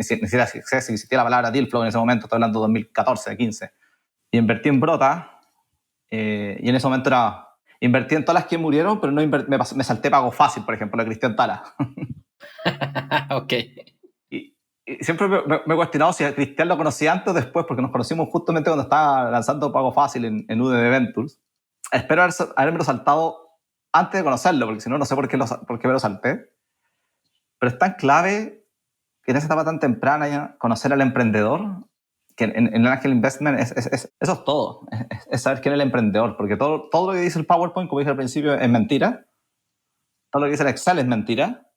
siquiera existía la palabra deal flow en ese momento, estoy hablando de 2014, 15. Y invertí en Brota, y en ese momento invertí en todas las que murieron, pero no me salté Pago Fácil, por ejemplo, de Cristian Tala. Ok. Y siempre me he cuestionado si a Cristian lo conocía antes o después, porque nos conocimos justamente cuando estaba lanzando Pago Fácil en UDD Ventures. Espero haberme saltado antes de conocerlo, porque si no, no sé por qué me lo salté. Pero es tan clave que en esa etapa tan temprana ya conocer al emprendedor, que en el Angel Investment eso es todo. Es saber quién es el emprendedor, porque todo lo que dice el PowerPoint, como dije al principio, es mentira. Todo lo que dice el Excel es mentira.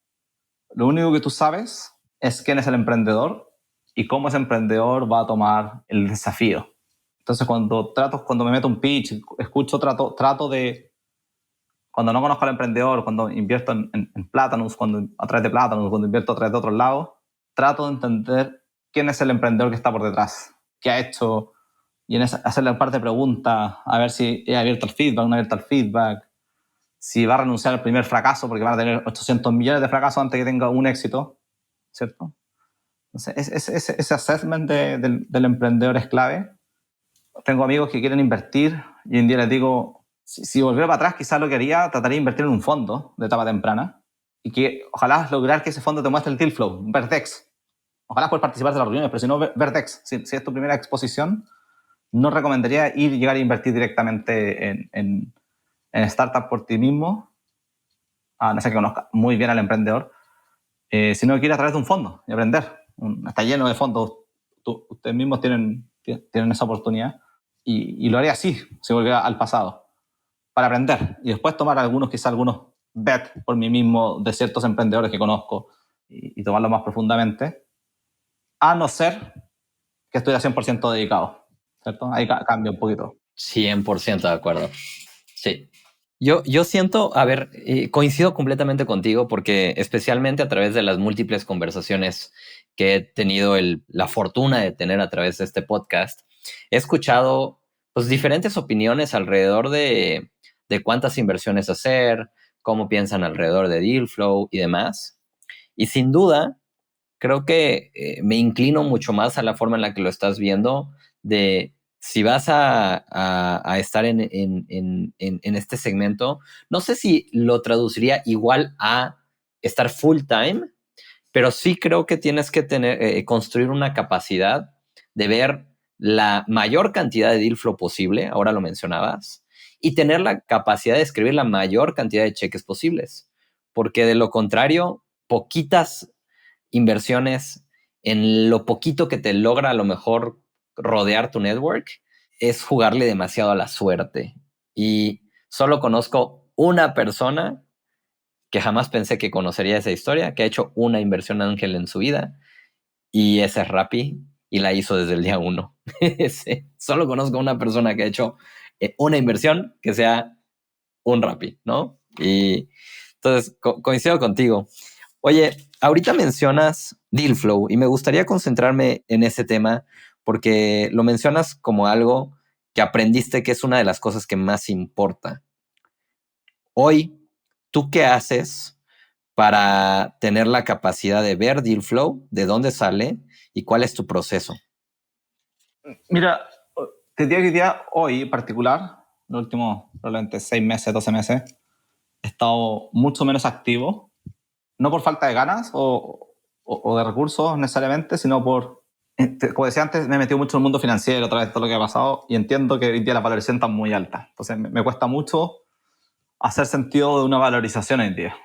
Lo único que tú sabes es quién es el emprendedor y cómo ese emprendedor va a tomar el desafío. Entonces, cuando me meto un pitch, escucho, trato de, cuando no conozco al emprendedor, cuando invierto en Platanus, a través de Platanus, cuando invierto a través de otros lados, trato de entender quién es el emprendedor que está por detrás, qué ha hecho, y hacerle un par de preguntas, a ver si he abierto al feedback, no he abierto al feedback, si va a renunciar al primer fracaso porque van a tener 800 millones de fracasos antes que tenga un éxito, ¿cierto? Entonces, ese assessment del emprendedor es clave. Tengo amigos que quieren invertir y hoy en día les digo, si volviera para atrás, quizás lo que haría, trataría de invertir en un fondo de etapa temprana y que ojalá lograr que ese fondo te muestre el deal flow, un Vertex. Ojalá puedas participar de las reuniones, pero si no, Vertex, si es tu primera exposición, no recomendaría llegar a invertir directamente en startup por ti mismo, a no ser que conozca muy bien al emprendedor, sino que ir a través de un fondo y aprender. Está lleno de fondos. Ustedes mismos tienen esa oportunidad y lo haría así, si volviera al pasado, para aprender y después tomar quizá algunos bets por mí mismo de ciertos emprendedores que conozco y tomarlos más profundamente, a no ser que estuviera 100% dedicado, ¿cierto? Ahí cambia un poquito. 100% de acuerdo. Sí. Yo siento, a ver, coincido completamente contigo porque especialmente a través de las múltiples conversaciones que he tenido la fortuna de tener a través de este podcast, he escuchado pues diferentes opiniones alrededor de cuántas inversiones hacer, cómo piensan alrededor de deal flow y demás. Y sin duda, creo que me inclino mucho más a la forma en la que lo estás viendo de si vas a estar en este segmento, no sé si lo traduciría igual a estar full time, pero sí creo que tienes que construir una capacidad de ver la mayor cantidad de deal flow posible, ahora lo mencionabas, y tener la capacidad de escribir la mayor cantidad de cheques posibles, porque de lo contrario, poquitas inversiones en lo poquito que te logra a lo mejor rodear tu network es jugarle demasiado a la suerte. Y solo conozco una persona que jamás pensé que conocería esa historia, que ha hecho una inversión ángel en su vida, y ese es Rappi, y la hizo desde el día 1. Sí, solo conozco una persona que ha hecho una inversión que sea un Rappi, ¿no? Y entonces coincido contigo. Oye, ahorita mencionas deal flow y me gustaría concentrarme en ese tema porque lo mencionas como algo que aprendiste que es una de las cosas que más importa. Hoy, ¿tú qué haces para tener la capacidad de ver deal flow, de dónde sale y cuál es tu proceso? Mira, te diría que hoy en particular, los últimos probablemente 6 meses, 12 meses, he estado mucho menos activo, no por falta de ganas o de recursos necesariamente, sino como decía antes, me he metido mucho en el mundo financiero a través de todo lo que ha pasado y entiendo que hoy día la valorización está muy alta. Entonces me cuesta mucho hacer sentido de una valorización hoy en día.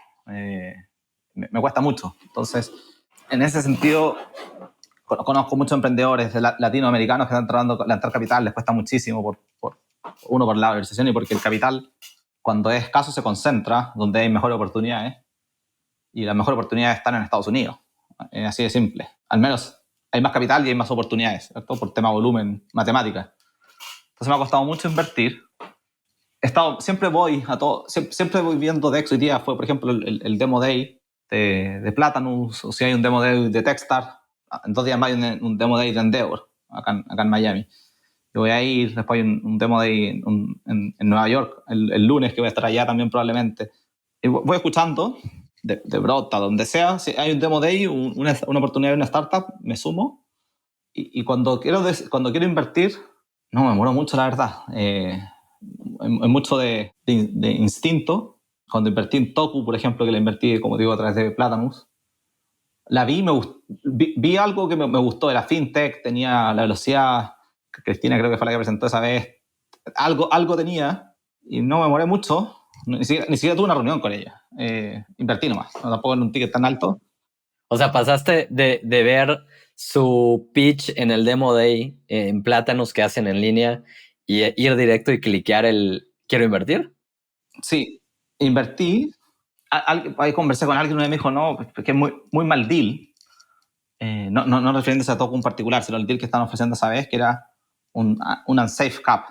Me cuesta mucho. Entonces, en ese sentido, conozco muchos emprendedores latinoamericanos que están tratando de levantar capital, les cuesta muchísimo, uno por la valorización y porque el capital, cuando es escaso, se concentra donde hay mejores oportunidades y las mejores oportunidades están en Estados Unidos. Así de simple. Al menos hay más capital y hay más oportunidades, ¿cierto? Por tema volumen, matemática. Entonces me ha costado mucho invertir. Siempre voy viendo DEX. Hoy día fue, por ejemplo, el Demo Day de Platanus, o si hay un Demo Day de Techstars. En 2 días más hay un Demo Day de Endeavor, acá en Miami. Yo voy a ir, después hay un Demo Day en Nueva York, el lunes, que voy a estar allá también probablemente. Y voy escuchando de Brota, donde sea, si hay un Demo Day, una oportunidad de una startup, me sumo. Y cuando quiero invertir, no me muero mucho, la verdad. Es mucho de instinto. Cuando invertí en Toku, por ejemplo, que la invertí, como digo, a través de Platanus, la vi algo que me gustó, era fintech, tenía la velocidad, Cristina creo que fue la que presentó esa vez, algo tenía y no me demoré mucho, ni siquiera tuve una reunión con ella, invertí nomás, tampoco en un ticket tan alto. O sea, pasaste de ver su pitch en el Demo Day en Plátanos que hacen en línea y ir directo y cliquear el ¿quiero invertir? Sí, invertí. Ahí conversé con alguien y me dijo, no, que es muy mal deal. No refiriéndose a Toku en particular, sino el deal que estaban ofreciendo esa vez, que era un unsafe cap.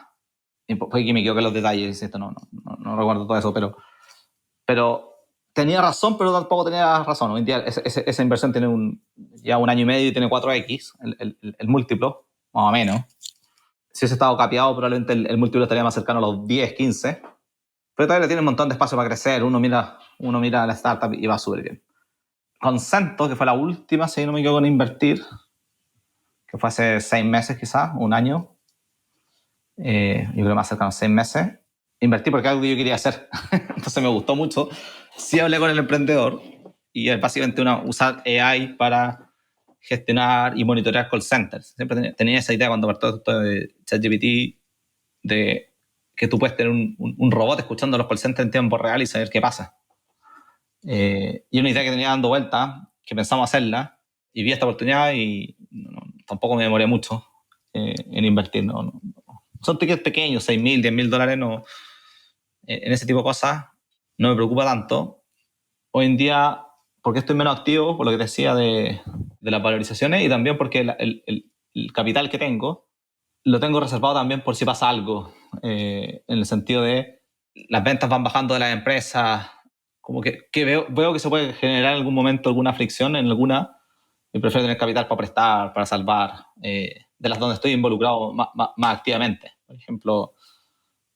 Y fue que me equivoqué en los detalles, esto no recuerdo todo eso, pero tenía razón, pero tampoco tenía razón. Hoy en día esa inversión tiene ya 1 año y medio y tiene 4x, el múltiplo, más o menos. Si hubiese estado capeado, probablemente el múltiplo estaría más cercano a los 10, 15. pero todavía tiene un montón de espacio para crecer. Uno mira a la startup y va súper bien. Consento, que fue la última, si no me equivoco, en invertir, que fue hace 6 meses quizás, un año. Yo creo más cercano a 6 meses. Invertí porque es algo que yo quería hacer. Entonces me gustó mucho. Sí hablé con el emprendedor y es básicamente usar AI para gestionar y monitorear call centers. Siempre tenía esa idea cuando partió esto de ChatGPT, de que tú puedes tener un robot escuchando los call centers en tiempo real y saber qué pasa. Y una idea que tenía dando vuelta, que pensamos hacerla, y vi esta oportunidad y tampoco me demoré mucho en invertir. No. Son tickets pequeños, $6,000, $10,000, no, en ese tipo de cosas no me preocupa tanto. Hoy en día, porque estoy menos activo, por lo que decía de las valorizaciones, y también porque el capital que tengo lo tengo reservado también por si pasa algo, en el sentido de las ventas van bajando de las empresas, como que veo que se puede generar en algún momento alguna fricción en alguna, y prefiero tener capital para prestar, para salvar, de las donde estoy involucrado más activamente. Por ejemplo,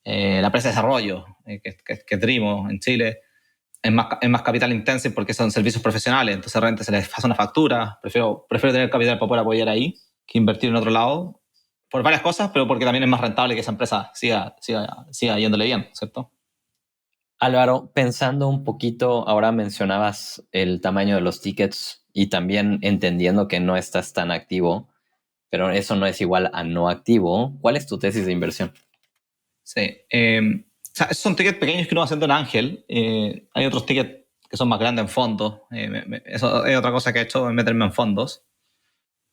la empresa de desarrollo, que es Drimo en Chile, es más capital intensive porque son servicios profesionales, entonces realmente se les pasa una factura. Prefiero tener capital para poder apoyar ahí que invertir en otro lado, por varias cosas, pero porque también es más rentable que esa empresa siga yéndole bien, ¿cierto? Álvaro, pensando un poquito, ahora mencionabas el tamaño de los tickets y también entendiendo que no estás tan activo, pero eso no es igual a no activo. ¿Cuál es tu tesis de inversión? Sí. O sea, esos son tickets pequeños que uno va haciendo en Ángel. Hay otros tickets que son más grandes en fondos. Eso es otra cosa que he hecho, es meterme en fondos.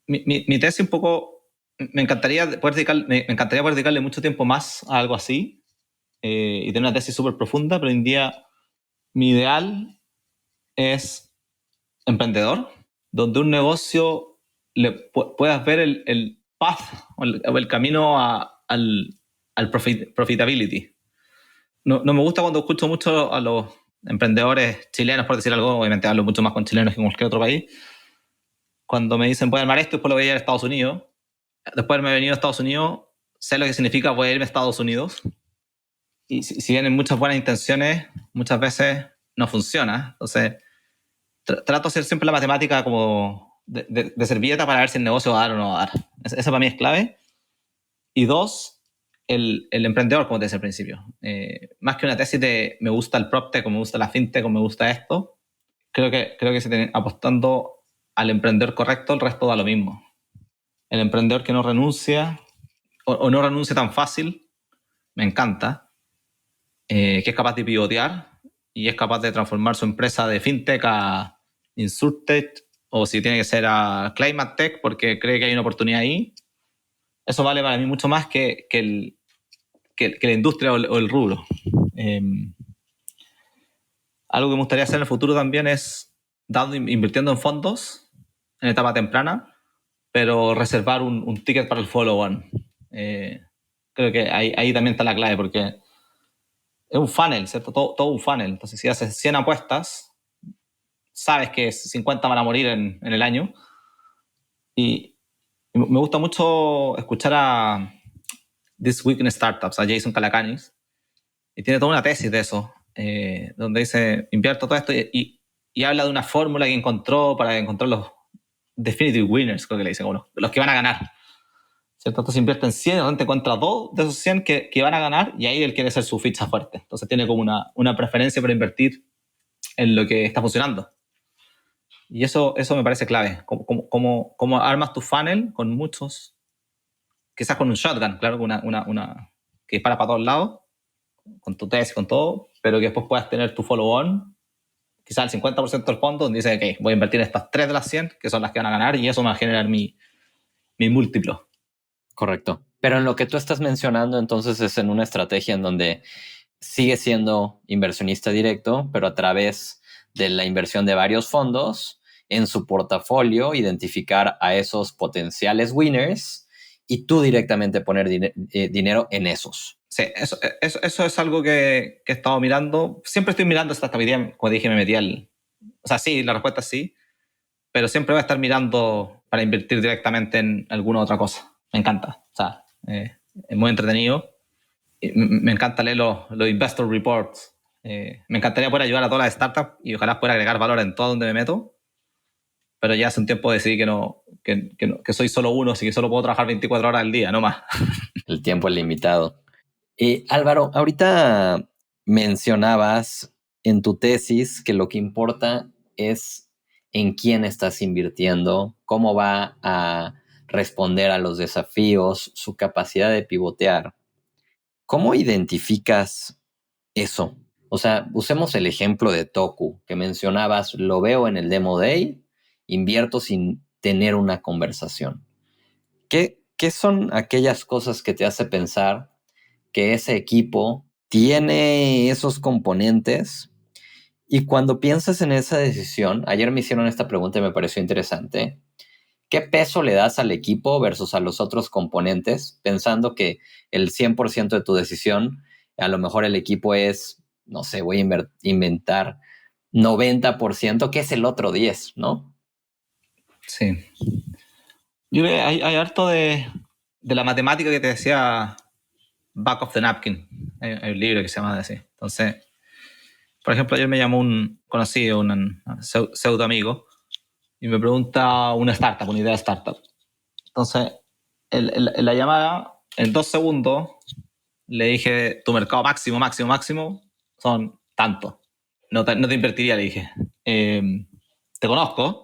Mi tesis un poco, me encantaría poder dedicarle mucho tiempo más a algo así, y tener una tesis súper profunda, pero hoy en día mi ideal es emprendedor, donde un negocio puedas ver el path o el camino al profitability. No me gusta cuando escucho mucho a los emprendedores chilenos, por decir algo, obviamente hablo mucho más con chilenos que con cualquier otro país, cuando me dicen voy a armar esto y después lo voy a ir a Estados Unidos. Después de haberme venido a Estados Unidos, sé lo que significa voy a irme a Estados Unidos. Y si vienen muchas buenas intenciones, muchas veces no funciona. Entonces, trato de hacer siempre la matemática como de servilleta para ver si el negocio va a dar o no va a dar. Esa para mí es clave. Y dos, el emprendedor, como te decía al principio. Más que una tesis de me gusta el PropTech o me gusta la FinTech o me gusta esto, creo que apostando al emprendedor correcto, el resto da lo mismo. El emprendedor que no renuncia o no renuncia tan fácil, me encanta, que es capaz de pivotear y es capaz de transformar su empresa de FinTech a InsurTech, o si tiene que ser a Climate Tech porque cree que hay una oportunidad ahí. Eso vale para mí mucho más que la industria o el rubro. Algo que me gustaría hacer en el futuro también es, invirtiendo en fondos en etapa temprana, pero reservar un ticket para el follow-on. Creo que ahí también está la clave, porque es un funnel, ¿cierto? Todo un funnel. Entonces, si haces 100 apuestas, sabes que 50 van a morir en el año. Y me gusta mucho escuchar a This Week in Startups, a Jason Calacanis, y tiene toda una tesis de eso, donde dice, invierto todo esto y habla de una fórmula que encontró para encontrar los definitive winners, creo que le dicen, como los que van a ganar. ¿Cierto? Entonces invierte en 100 y de repente encuentra 2 de esos 100 que van a ganar, y ahí él quiere ser su ficha fuerte. Entonces tiene como una preferencia por invertir en lo que está funcionando. Y eso me parece clave. Cómo armas tu funnel con muchos, quizás con un shotgun, claro, una que dispara para todos lados, con tu tesis, con todo, pero que después puedas tener tu follow-on, quizás el 50% del fondo, donde dice, ok, voy a invertir estas 3 de las 100, que son las que van a ganar, y eso me va a generar mi múltiplo. Correcto. Pero en lo que tú estás mencionando, entonces es en una estrategia en donde sigue siendo inversionista directo, pero a través de la inversión de varios fondos en su portafolio, identificar a esos potenciales winners y tú directamente poner dinero en esos. Sí, eso es algo que he estado mirando. Siempre estoy mirando esta estabilidad, como dije, me metí O sea, sí, la respuesta es sí, pero siempre voy a estar mirando para invertir directamente en alguna otra cosa. Me encanta. O sea, es muy entretenido. Me encanta leer los investor reports. Me encantaría poder ayudar a todas las startups y ojalá pueda agregar valor en todo donde me meto. Pero ya hace un tiempo decidí que soy solo uno, así que solo puedo trabajar 24 horas al día, no más. El tiempo es limitado. Álvaro, ahorita mencionabas en tu tesis que lo que importa es en quién estás invirtiendo, cómo va a responder a los desafíos, su capacidad de pivotear. ¿Cómo identificas eso? O sea, usemos el ejemplo de Toku que mencionabas, lo veo en el Demo Day, invierto sin tener una conversación. ¿Qué son aquellas cosas que te hace pensar que ese equipo tiene esos componentes? Y cuando piensas en esa decisión, ayer me hicieron esta pregunta y me pareció interesante. ¿Qué peso le das al equipo versus a los otros componentes? Pensando que el 100% de tu decisión, a lo mejor el equipo es, no sé, voy a inventar 90%, que es el otro 10%, ¿no? Sí. Yo creo que hay harto de la matemática que te decía Back of the Napkin. Hay un libro que se llama así. Entonces, por ejemplo, ayer me llamó un conocido, un pseudo amigo, y me pregunta una startup, una idea de startup. Entonces, en la llamada, en 2 segundos, le dije, tu mercado máximo son tantos. No te invertiría, le dije. Te conozco,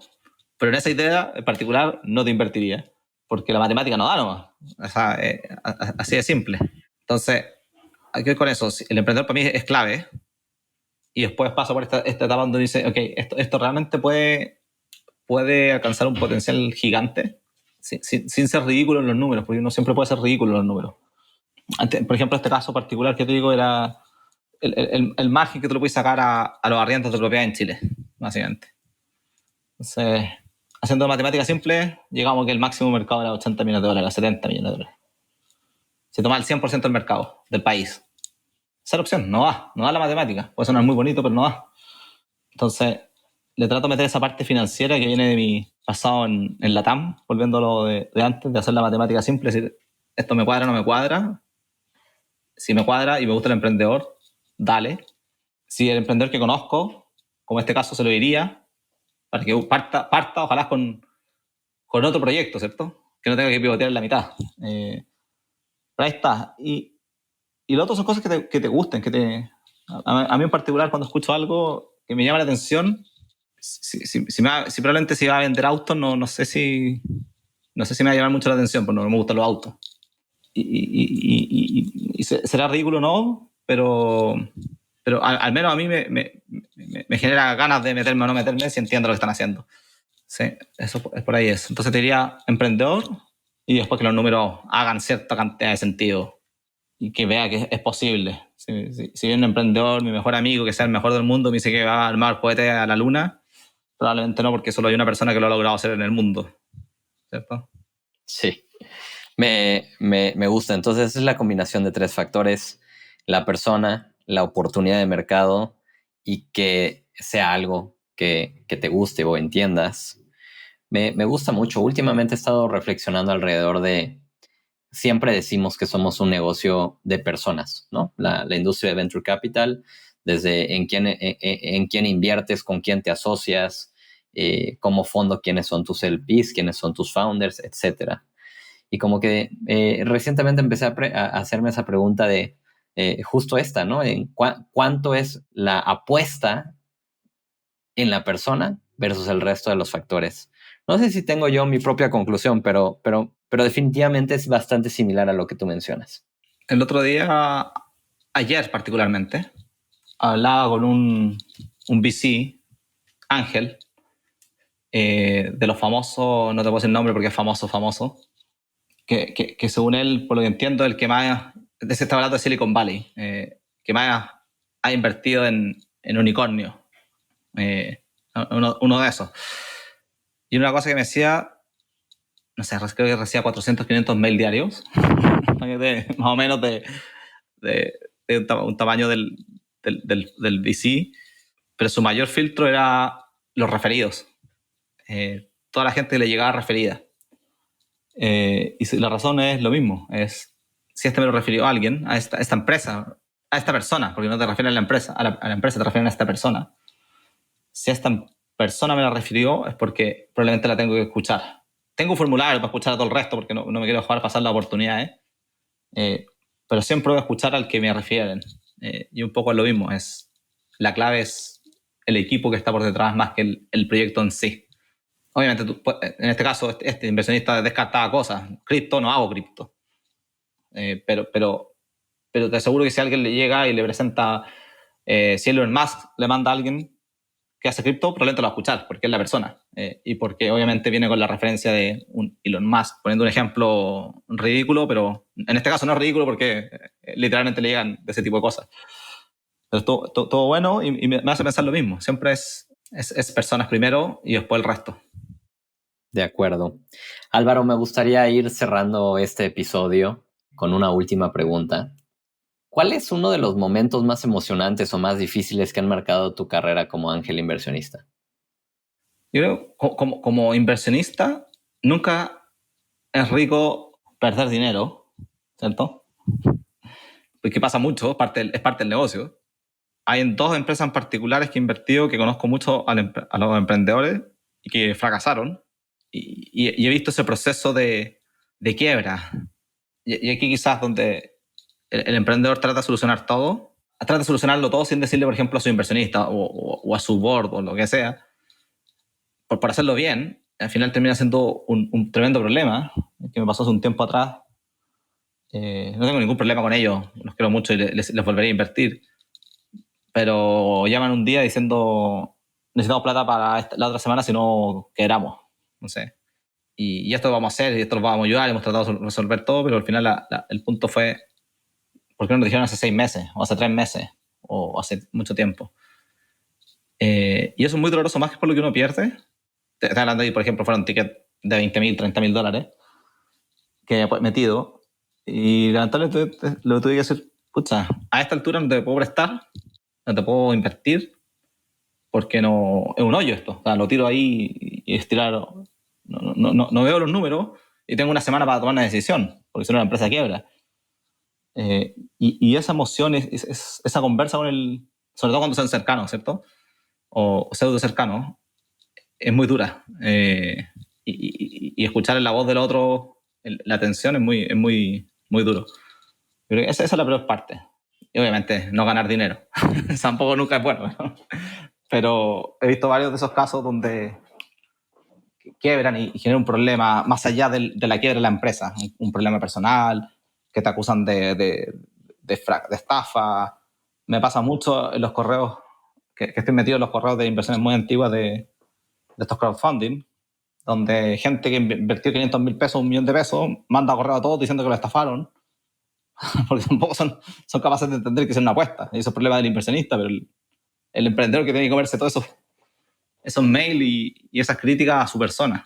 pero en esa idea en particular no te invertiría, porque la matemática no da nomás. O sea, así de simple. Entonces, hay que ver con eso. El emprendedor para mí es clave, y después paso por esta etapa donde dice, ok, esto realmente puede alcanzar un potencial gigante sin ser ridículo en los números, porque uno siempre puede ser ridículo en los números. Por ejemplo, este caso particular que te digo era el margen que tú le puedes sacar a los arriendos de propiedad en Chile, básicamente. Entonces, haciendo matemáticas simples, llegamos a que el máximo mercado era $80 millones, $70 millones. Se toma el 100% del mercado del país. Esa es la opción, no da la matemática. Puede sonar muy bonito, pero no da. Entonces, le trato de meter esa parte financiera que viene de mi pasado en la TAM, volviendo a lo de antes, de hacer la matemática simple, es decir, esto me cuadra o no me cuadra. Si me cuadra y me gusta el emprendedor, dale. Si el emprendedor que conozco, como en este caso, se lo diría, para que parta ojalá con otro proyecto, ¿cierto? Que no tenga que pivotear en la mitad. Pero ahí está. Y lo otro son cosas que te gusten, a mí en particular, cuando escucho algo que me llama la atención, si probablemente si va a vender autos, no sé si me va a llamar mucho la atención, porque no me gustan los autos. Y será ridículo o no, pero al menos a mí me genera ganas de meterme o no meterme si entiendo lo que están haciendo. Sí, eso es por ahí eso. Entonces te diría emprendedor, y después que los números hagan cierta cantidad de sentido y que vea que es posible. Si viene un emprendedor, mi mejor amigo, que sea el mejor del mundo, me dice que va a armar cohetes a la luna, probablemente no, porque solo hay una persona que lo ha logrado hacer en el mundo, ¿cierto? Sí, me gusta. Entonces, esa es la combinación de 3 factores: la persona, la oportunidad de mercado y que sea algo que te guste o entiendas. Me gusta mucho. Últimamente he estado reflexionando alrededor de, siempre decimos que somos un negocio de personas, ¿no? La industria de Venture Capital, desde en quién inviertes, con quién te asocias, como fondo, quiénes son tus LPs, quiénes son tus founders, etcétera. Y como que recientemente empecé a hacerme esa pregunta de justo esta, ¿no? En ¿cuánto es la apuesta en la persona versus el resto de los factores? No sé si tengo yo mi propia conclusión, pero definitivamente es bastante similar a lo que tú mencionas. El otro día, ayer particularmente, hablaba con un VC, Ángel, de los famosos, no te puedo decir el nombre porque es famoso, que según él, por lo que entiendo, el que más, se está hablando de Silicon Valley, que más ha invertido en unicornio, uno de esos. Y una cosa que me decía, no sé, creo que recibía 400, 500 mail diarios, más o menos de un tamaño del VC, pero su mayor filtro era los referidos. Toda la gente le llegaba referida. Y la razón es lo mismo, es si este me lo refirió a alguien, a esta empresa, a esta persona, porque no te refieres a la empresa, a la empresa te refieres a esta persona. Si esta persona me la refirió es porque probablemente la tengo que escuchar. Tengo un formulario para escuchar a todo el resto porque no me quiero dejar pasar la oportunidad, pero siempre voy a escuchar al que me refieren. Y un poco es lo mismo, la clave es el equipo que está por detrás más que el proyecto en sí. Obviamente, en este caso, este inversionista descartaba cosas. Cripto, no hago cripto. Pero te aseguro que si alguien le llega y le presenta, si Elon Musk le manda a alguien que hace cripto, probablemente lo va a escuchar, porque es la persona. Y porque obviamente viene con la referencia de un Elon Musk, poniendo un ejemplo ridículo, pero en este caso no es ridículo porque literalmente le llegan de ese tipo de cosas. Pero todo bueno y me hace pensar lo mismo. Siempre es personas primero y después el resto. De acuerdo. Álvaro, me gustaría ir cerrando este episodio con una última pregunta. ¿Cuál es uno de los momentos más emocionantes o más difíciles que han marcado tu carrera como ángel inversionista? Yo creo, como inversionista, nunca es rico perder dinero, ¿cierto? Porque pasa mucho, es parte del negocio. Hay en 2 empresas en particulares que he invertido, que conozco mucho a los emprendedores y que fracasaron. Y he visto ese proceso de quiebra. Y aquí quizás donde el emprendedor trata de solucionar todo, trata de solucionarlo todo sin decirle, por ejemplo, a su inversionista o a su board o lo que sea, por hacerlo bien, al final termina siendo un tremendo problema, que me pasó hace un tiempo atrás. No tengo ningún problema con ellos, los quiero mucho y les volveré a invertir. Pero llaman un día diciendo necesitamos plata para la otra semana si no quebramos, no sé. Y esto lo vamos a hacer y esto lo vamos a ayudar, hemos tratado de resolver todo, pero al final el punto fue, ¿por qué no nos dijeron hace 6 meses o hace 3 meses o hace mucho tiempo? Y eso es muy doloroso, más que por lo que uno pierde. Te estoy hablando de, por ejemplo, fuera un ticket de $20,000, $30,000 que he metido y lamentablemente lo tuve que decir, pucha, a esta altura no te puedo prestar, no te puedo invertir porque no es un hoyo esto. O sea, lo tiro ahí y estirar. No veo los números y tengo una semana para tomar una decisión, porque si no la empresa quiebra. Y esa emoción, esa conversa con sobre todo cuando son cercanos, ¿cierto? O pseudo cercanos, es muy dura. Y escuchar la voz del otro, la tensión es muy duro. Pero esa es la peor parte. Y obviamente no ganar dinero. Tampoco nunca es bueno, ¿no? Pero he visto varios de esos casos donde quiebran y generan un problema más allá de la quiebra de la empresa, un problema personal, que te acusan de estafa. Me pasa mucho en los correos, que estoy metido en los correos de inversiones muy antiguas de estos crowdfunding, donde gente que invirtió 500,000 pesos, $1,000,000, manda correo a todos diciendo que lo estafaron, porque tampoco son capaces de entender que es una apuesta. Y eso es problema del inversionista, pero el emprendedor que tiene que comerse todos esos mails y esas críticas a su persona.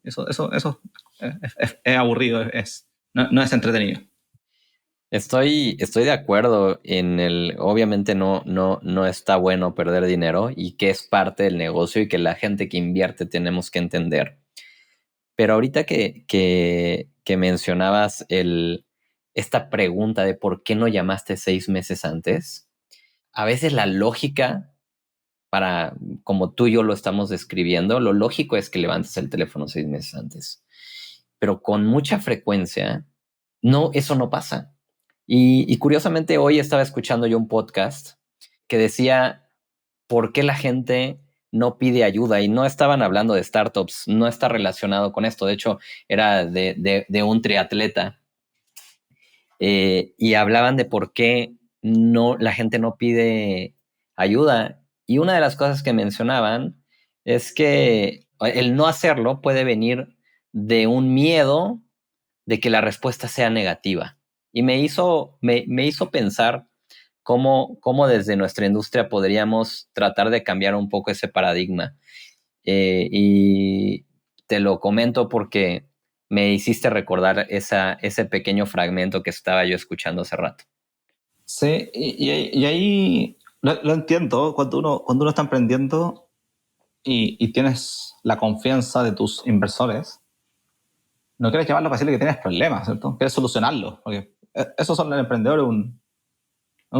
Eso es aburrido, no es entretenido. Estoy de acuerdo obviamente no está bueno perder dinero y que es parte del negocio y que la gente que invierte tenemos que entender. Pero ahorita que mencionabas esta pregunta de por qué no llamaste 6 meses antes, a veces la lógica, como tú y yo lo estamos describiendo, lo lógico es que levantes el teléfono 6 meses antes. Pero con mucha frecuencia, eso no pasa. Y curiosamente hoy estaba escuchando yo un podcast que decía por qué la gente no pide ayuda y no estaban hablando de startups, no está relacionado con esto. De hecho, era de un triatleta y hablaban de por qué la gente no pide ayuda. Y una de las cosas que mencionaban es que el no hacerlo puede venir de un miedo de que la respuesta sea negativa. Y me hizo pensar cómo desde nuestra industria podríamos tratar de cambiar un poco ese paradigma. Y te lo comento porque me hiciste recordar ese pequeño fragmento que estaba yo escuchando hace rato. Sí, y ahí lo entiendo, cuando uno está emprendiendo y tienes la confianza de tus inversores, no quieres llamarlo para decirle que tienes problemas, ¿cierto? Quieres solucionarlo, porque esos son el emprendedor, un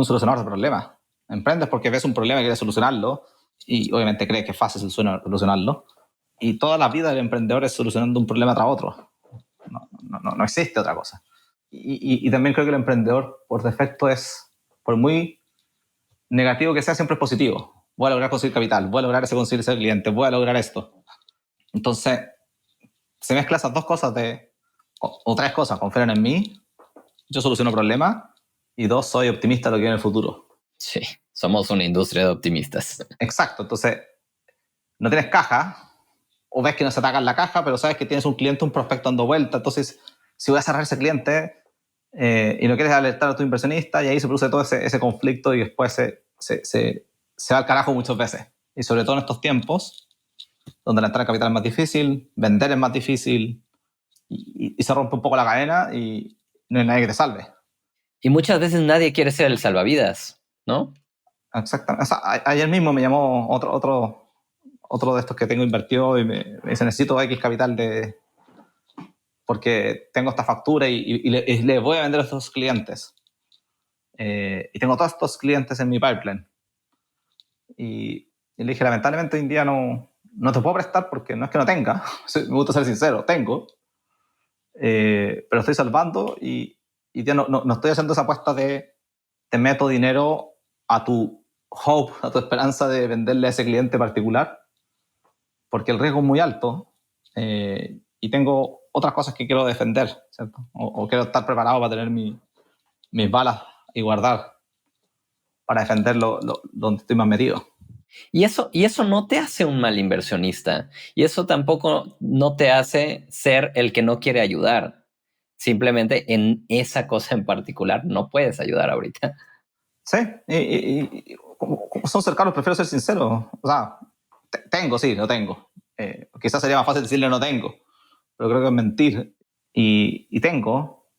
solucionador de problemas. Emprendes porque ves un problema y quieres solucionarlo, y obviamente crees que es fácil solucionarlo, y toda la vida del emprendedor es solucionando un problema tras otro. No existe otra cosa. Y también creo que el emprendedor, por defecto, por muy negativo que sea, siempre es positivo. Voy a lograr conseguir capital, voy a lograr conseguir ese cliente, voy a lograr esto. Entonces, se mezclan esas dos cosas o tres cosas. Confían en mí, yo soluciono problemas, y dos, soy optimista de lo que viene en el futuro. Sí, somos una industria de optimistas. Exacto. Entonces, no tienes caja, o ves que no se ataca en la caja, pero sabes que tienes un cliente, un prospecto dando vuelta. Entonces, si voy a cerrar ese cliente y no quieres alertar a tu inversionista, y ahí se produce todo ese conflicto, y después se va al carajo muchas veces. Y sobre todo en estos tiempos, donde la entrada de capital es más difícil, vender es más difícil, y se rompe un poco la cadena y no hay nadie que te salve. Y muchas veces nadie quiere ser el salvavidas, ¿no? Exactamente. O sea, ayer mismo me llamó otro de estos que tengo invertido y me dice, necesito X capital porque tengo esta factura y le voy a vender a estos clientes. Y tengo todos estos clientes en mi pipeline. Y le dije, lamentablemente hoy en día no te puedo prestar porque no es que no tenga, me gusta ser sincero, tengo, pero estoy salvando y ya no estoy haciendo esa apuesta de te meto dinero a tu hope, a tu esperanza de venderle a ese cliente particular, porque el riesgo es muy alto, y tengo otras cosas que quiero defender, ¿cierto? O quiero estar preparado para tener mis balas y guardar para defenderlo donde estoy más metido. Y eso no te hace un mal inversionista. Y eso tampoco no te hace ser el que no quiere ayudar. Simplemente en esa cosa en particular no puedes ayudar ahorita. Sí, y como son cercanos, prefiero ser sincero. O sea, tengo, sí, lo tengo. Quizás sería más fácil decirle no tengo, pero creo que es mentir. Y tengo,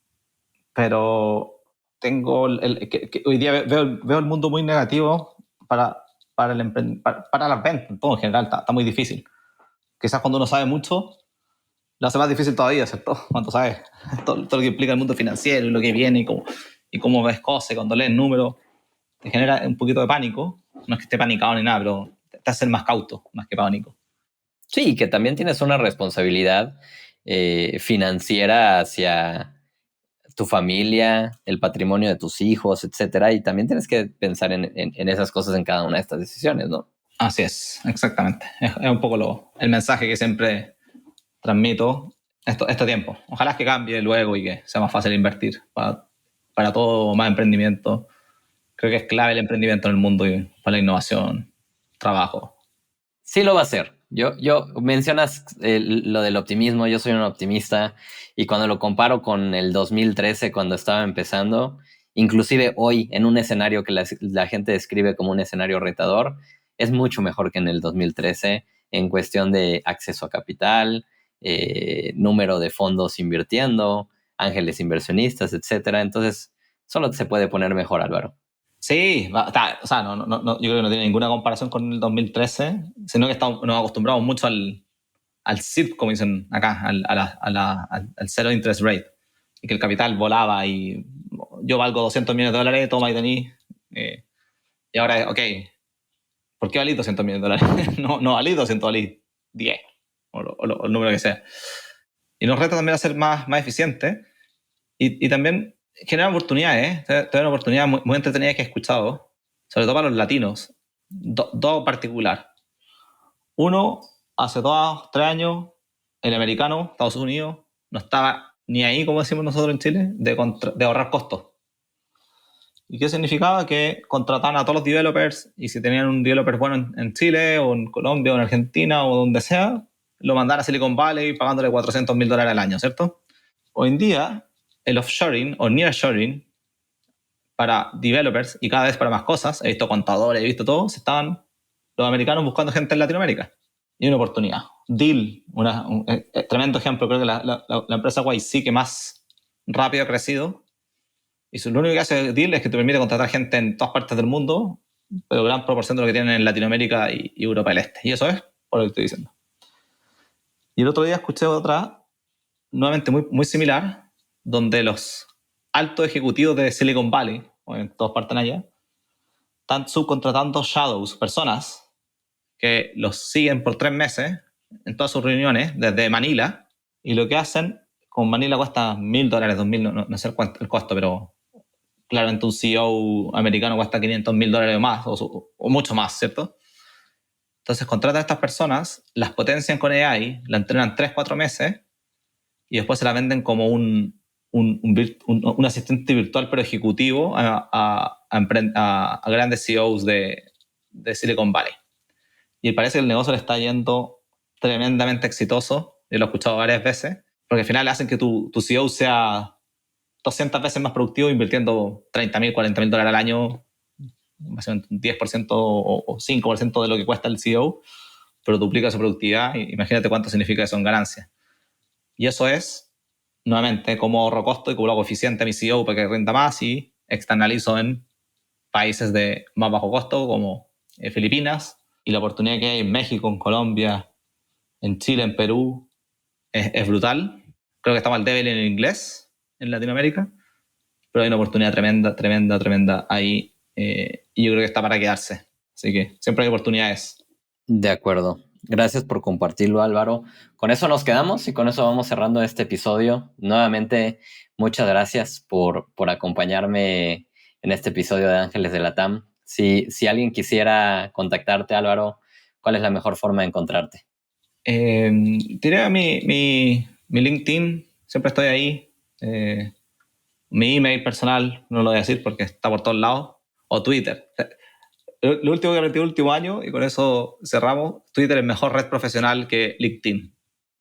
pero tengo que hoy día veo el mundo muy negativo para las ventas, todo en general, está muy difícil. Quizás cuando uno sabe mucho, lo hace más difícil todavía, ¿cierto? Cuando sabes todo lo que implica el mundo financiero y lo que viene y cómo ves cosas, cuando lees números, te genera un poquito de pánico. No es que esté panicado ni nada, pero te hace ser más cauto, más que pánico. Sí, que también tienes una responsabilidad financiera hacia tu familia, el patrimonio de tus hijos, etcétera. Y también tienes que pensar en esas cosas en cada una de estas decisiones, ¿no? Así es, exactamente. Es un poco el mensaje que siempre transmito este tiempo. Ojalá que cambie luego y que sea más fácil invertir para todo, más emprendimiento. Creo que es clave el emprendimiento en el mundo y para la innovación, trabajo. Sí lo va a hacer. Yo mencionas lo del optimismo, yo soy un optimista y cuando lo comparo con el 2013 cuando estaba empezando, inclusive hoy en un escenario que la gente describe como un escenario retador, es mucho mejor que en el 2013 en cuestión de acceso a capital, número de fondos invirtiendo, ángeles inversionistas, etcétera. Entonces, solo se puede poner mejor, Álvaro. Sí, o sea, yo creo que no tiene ninguna comparación con el 2013, sino que nos acostumbramos mucho al SIP, como dicen acá, al Zero Interest Rate, y que el capital volaba y yo valgo $200 millones, toma y tení. Y ahora, ok, ¿por qué valí $200 millones? no valí 200, valí 10, o el número que sea. Y nos reta también a ser más eficientes y también generan oportunidades, te oportunidades muy entretenidas que he escuchado, sobre todo para los latinos. Dos en particular. Uno, hace 2-3 años, el americano, Estados Unidos, no estaba ni ahí, como decimos nosotros en Chile, de ahorrar costos. ¿Y qué significaba? Que contrataban a todos los developers y si tenían un developer bueno en Chile o en Colombia o en Argentina o donde sea, lo mandaban a Silicon Valley pagándole $400,000 al año, ¿cierto? Hoy en día, el offshoring o nearshoring para developers y cada vez para más cosas, he visto contadores, he visto todo, los americanos buscando gente en Latinoamérica. Y una oportunidad. Deal, un tremendo ejemplo, creo que la empresa YC que más rápido ha crecido. Y lo único que hace Deal es que te permite contratar gente en todas partes del mundo, pero gran proporción de lo que tienen en Latinoamérica y Europa del Este. Y eso es por lo que estoy diciendo. Y el otro día escuché otra nuevamente muy, muy similar, donde los altos ejecutivos de Silicon Valley, o en todas partes allá, están subcontratando shadows, personas que los siguen por 3 meses en todas sus reuniones desde Manila, y lo que hacen, con Manila cuesta $1,000, $2,000, no sé el costo, pero claramente un CEO americano cuesta $500,000 o más, o mucho más, ¿cierto? Entonces contratan a estas personas, las potencian con AI, la entrenan 3-4 meses y después se la venden como un asistente virtual pero ejecutivo a grandes CEOs de Silicon Valley. Y parece que el negocio le está yendo tremendamente exitoso. Yo lo he escuchado varias veces, porque al final hacen que tu CEO sea 200 veces más productivo invirtiendo $30,000, $40,000 al año, básicamente un 10% o 5% de lo que cuesta el CEO, pero duplica su productividad. Imagínate cuánto significa eso en ganancias. Y eso es, nuevamente, cómo ahorro costo y cómo lo hago eficiente a mi CEO para que rinda más y externalizo en países de más bajo costo como Filipinas, y la oportunidad que hay en México, en Colombia, en Chile, en Perú, es brutal. Creo que estamos al débil en el inglés en Latinoamérica, pero hay una oportunidad tremenda ahí, y yo creo que está para quedarse. Así que siempre hay oportunidades. De acuerdo. Gracias por compartirlo, Álvaro. Con eso nos quedamos y con eso vamos cerrando este episodio. Nuevamente, muchas gracias por acompañarme en este episodio de Ángeles de la TAM. Si alguien quisiera contactarte, Álvaro, ¿cuál es la mejor forma de encontrarte? Diré mi LinkedIn, siempre estoy ahí. Mi email personal, no lo voy a decir porque está por todos lados. O Twitter. Lo último que aprendí el último año, y con eso cerramos, Twitter es mejor red profesional que LinkedIn.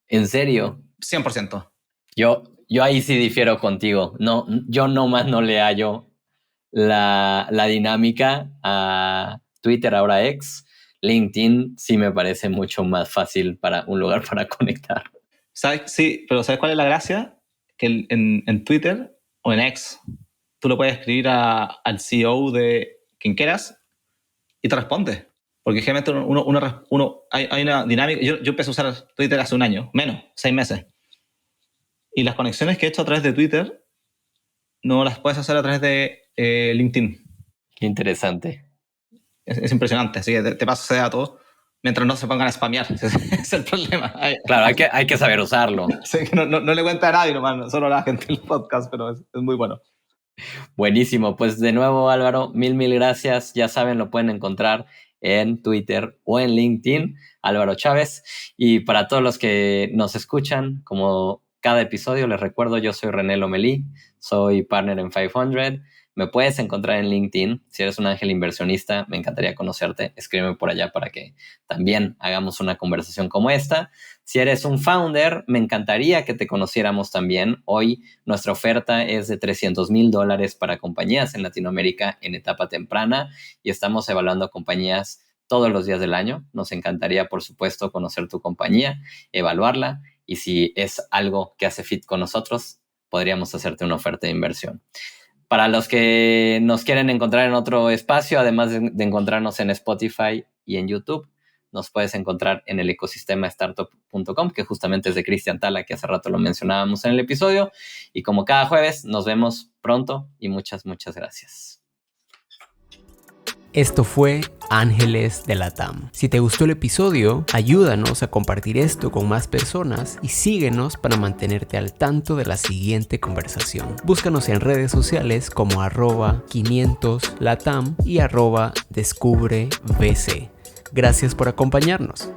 ¿En serio? 100%. Yo ahí sí difiero contigo. No, yo nomás no le hallo la dinámica a Twitter, ahora X. LinkedIn sí me parece mucho más fácil para un lugar para conectar. Sí, pero ¿sabes cuál es la gracia? Que en Twitter o en X tú lo puedes escribir al CEO de quien quieras y te responde. Porque generalmente hay una dinámica. Yo empecé a usar Twitter hace un año, menos, 6 meses. Y las conexiones que he hecho a través de Twitter no las puedes hacer a través de LinkedIn. Qué interesante. Es impresionante. Así que te paso ese dato mientras no se pongan a spamear. Ese es el problema. Claro, hay que saber usarlo. Sí, no le cuenta a nadie nomás, solo a la gente del podcast, pero es muy bueno. Buenísimo. Pues de nuevo, Álvaro, mil gracias. Ya saben, lo pueden encontrar en Twitter o en LinkedIn, Álvaro Chávez. Y para todos los que nos escuchan, como cada episodio, les recuerdo, yo soy René Lomelí, soy partner en 500. Me puedes encontrar en LinkedIn. Si eres un ángel inversionista, me encantaría conocerte. Escríbeme por allá para que también hagamos una conversación como esta. Si eres un founder, me encantaría que te conociéramos también. Hoy nuestra oferta es de $300,000 para compañías en Latinoamérica en etapa temprana y estamos evaluando compañías todos los días del año. Nos encantaría, por supuesto, conocer tu compañía, evaluarla y si es algo que hace fit con nosotros, podríamos hacerte una oferta de inversión. Para los que nos quieren encontrar en otro espacio, además de encontrarnos en Spotify y en YouTube, nos puedes encontrar en el ecosistema startup.com, que justamente es de Cristian Tala, que hace rato lo mencionábamos en el episodio. Y como cada jueves, nos vemos pronto y muchas gracias. Esto fue Ángeles de la TAM. Si te gustó el episodio, ayúdanos a compartir esto con más personas y síguenos para mantenerte al tanto de la siguiente conversación. Búscanos en redes sociales como @500latam y @descubrebc. Gracias por acompañarnos.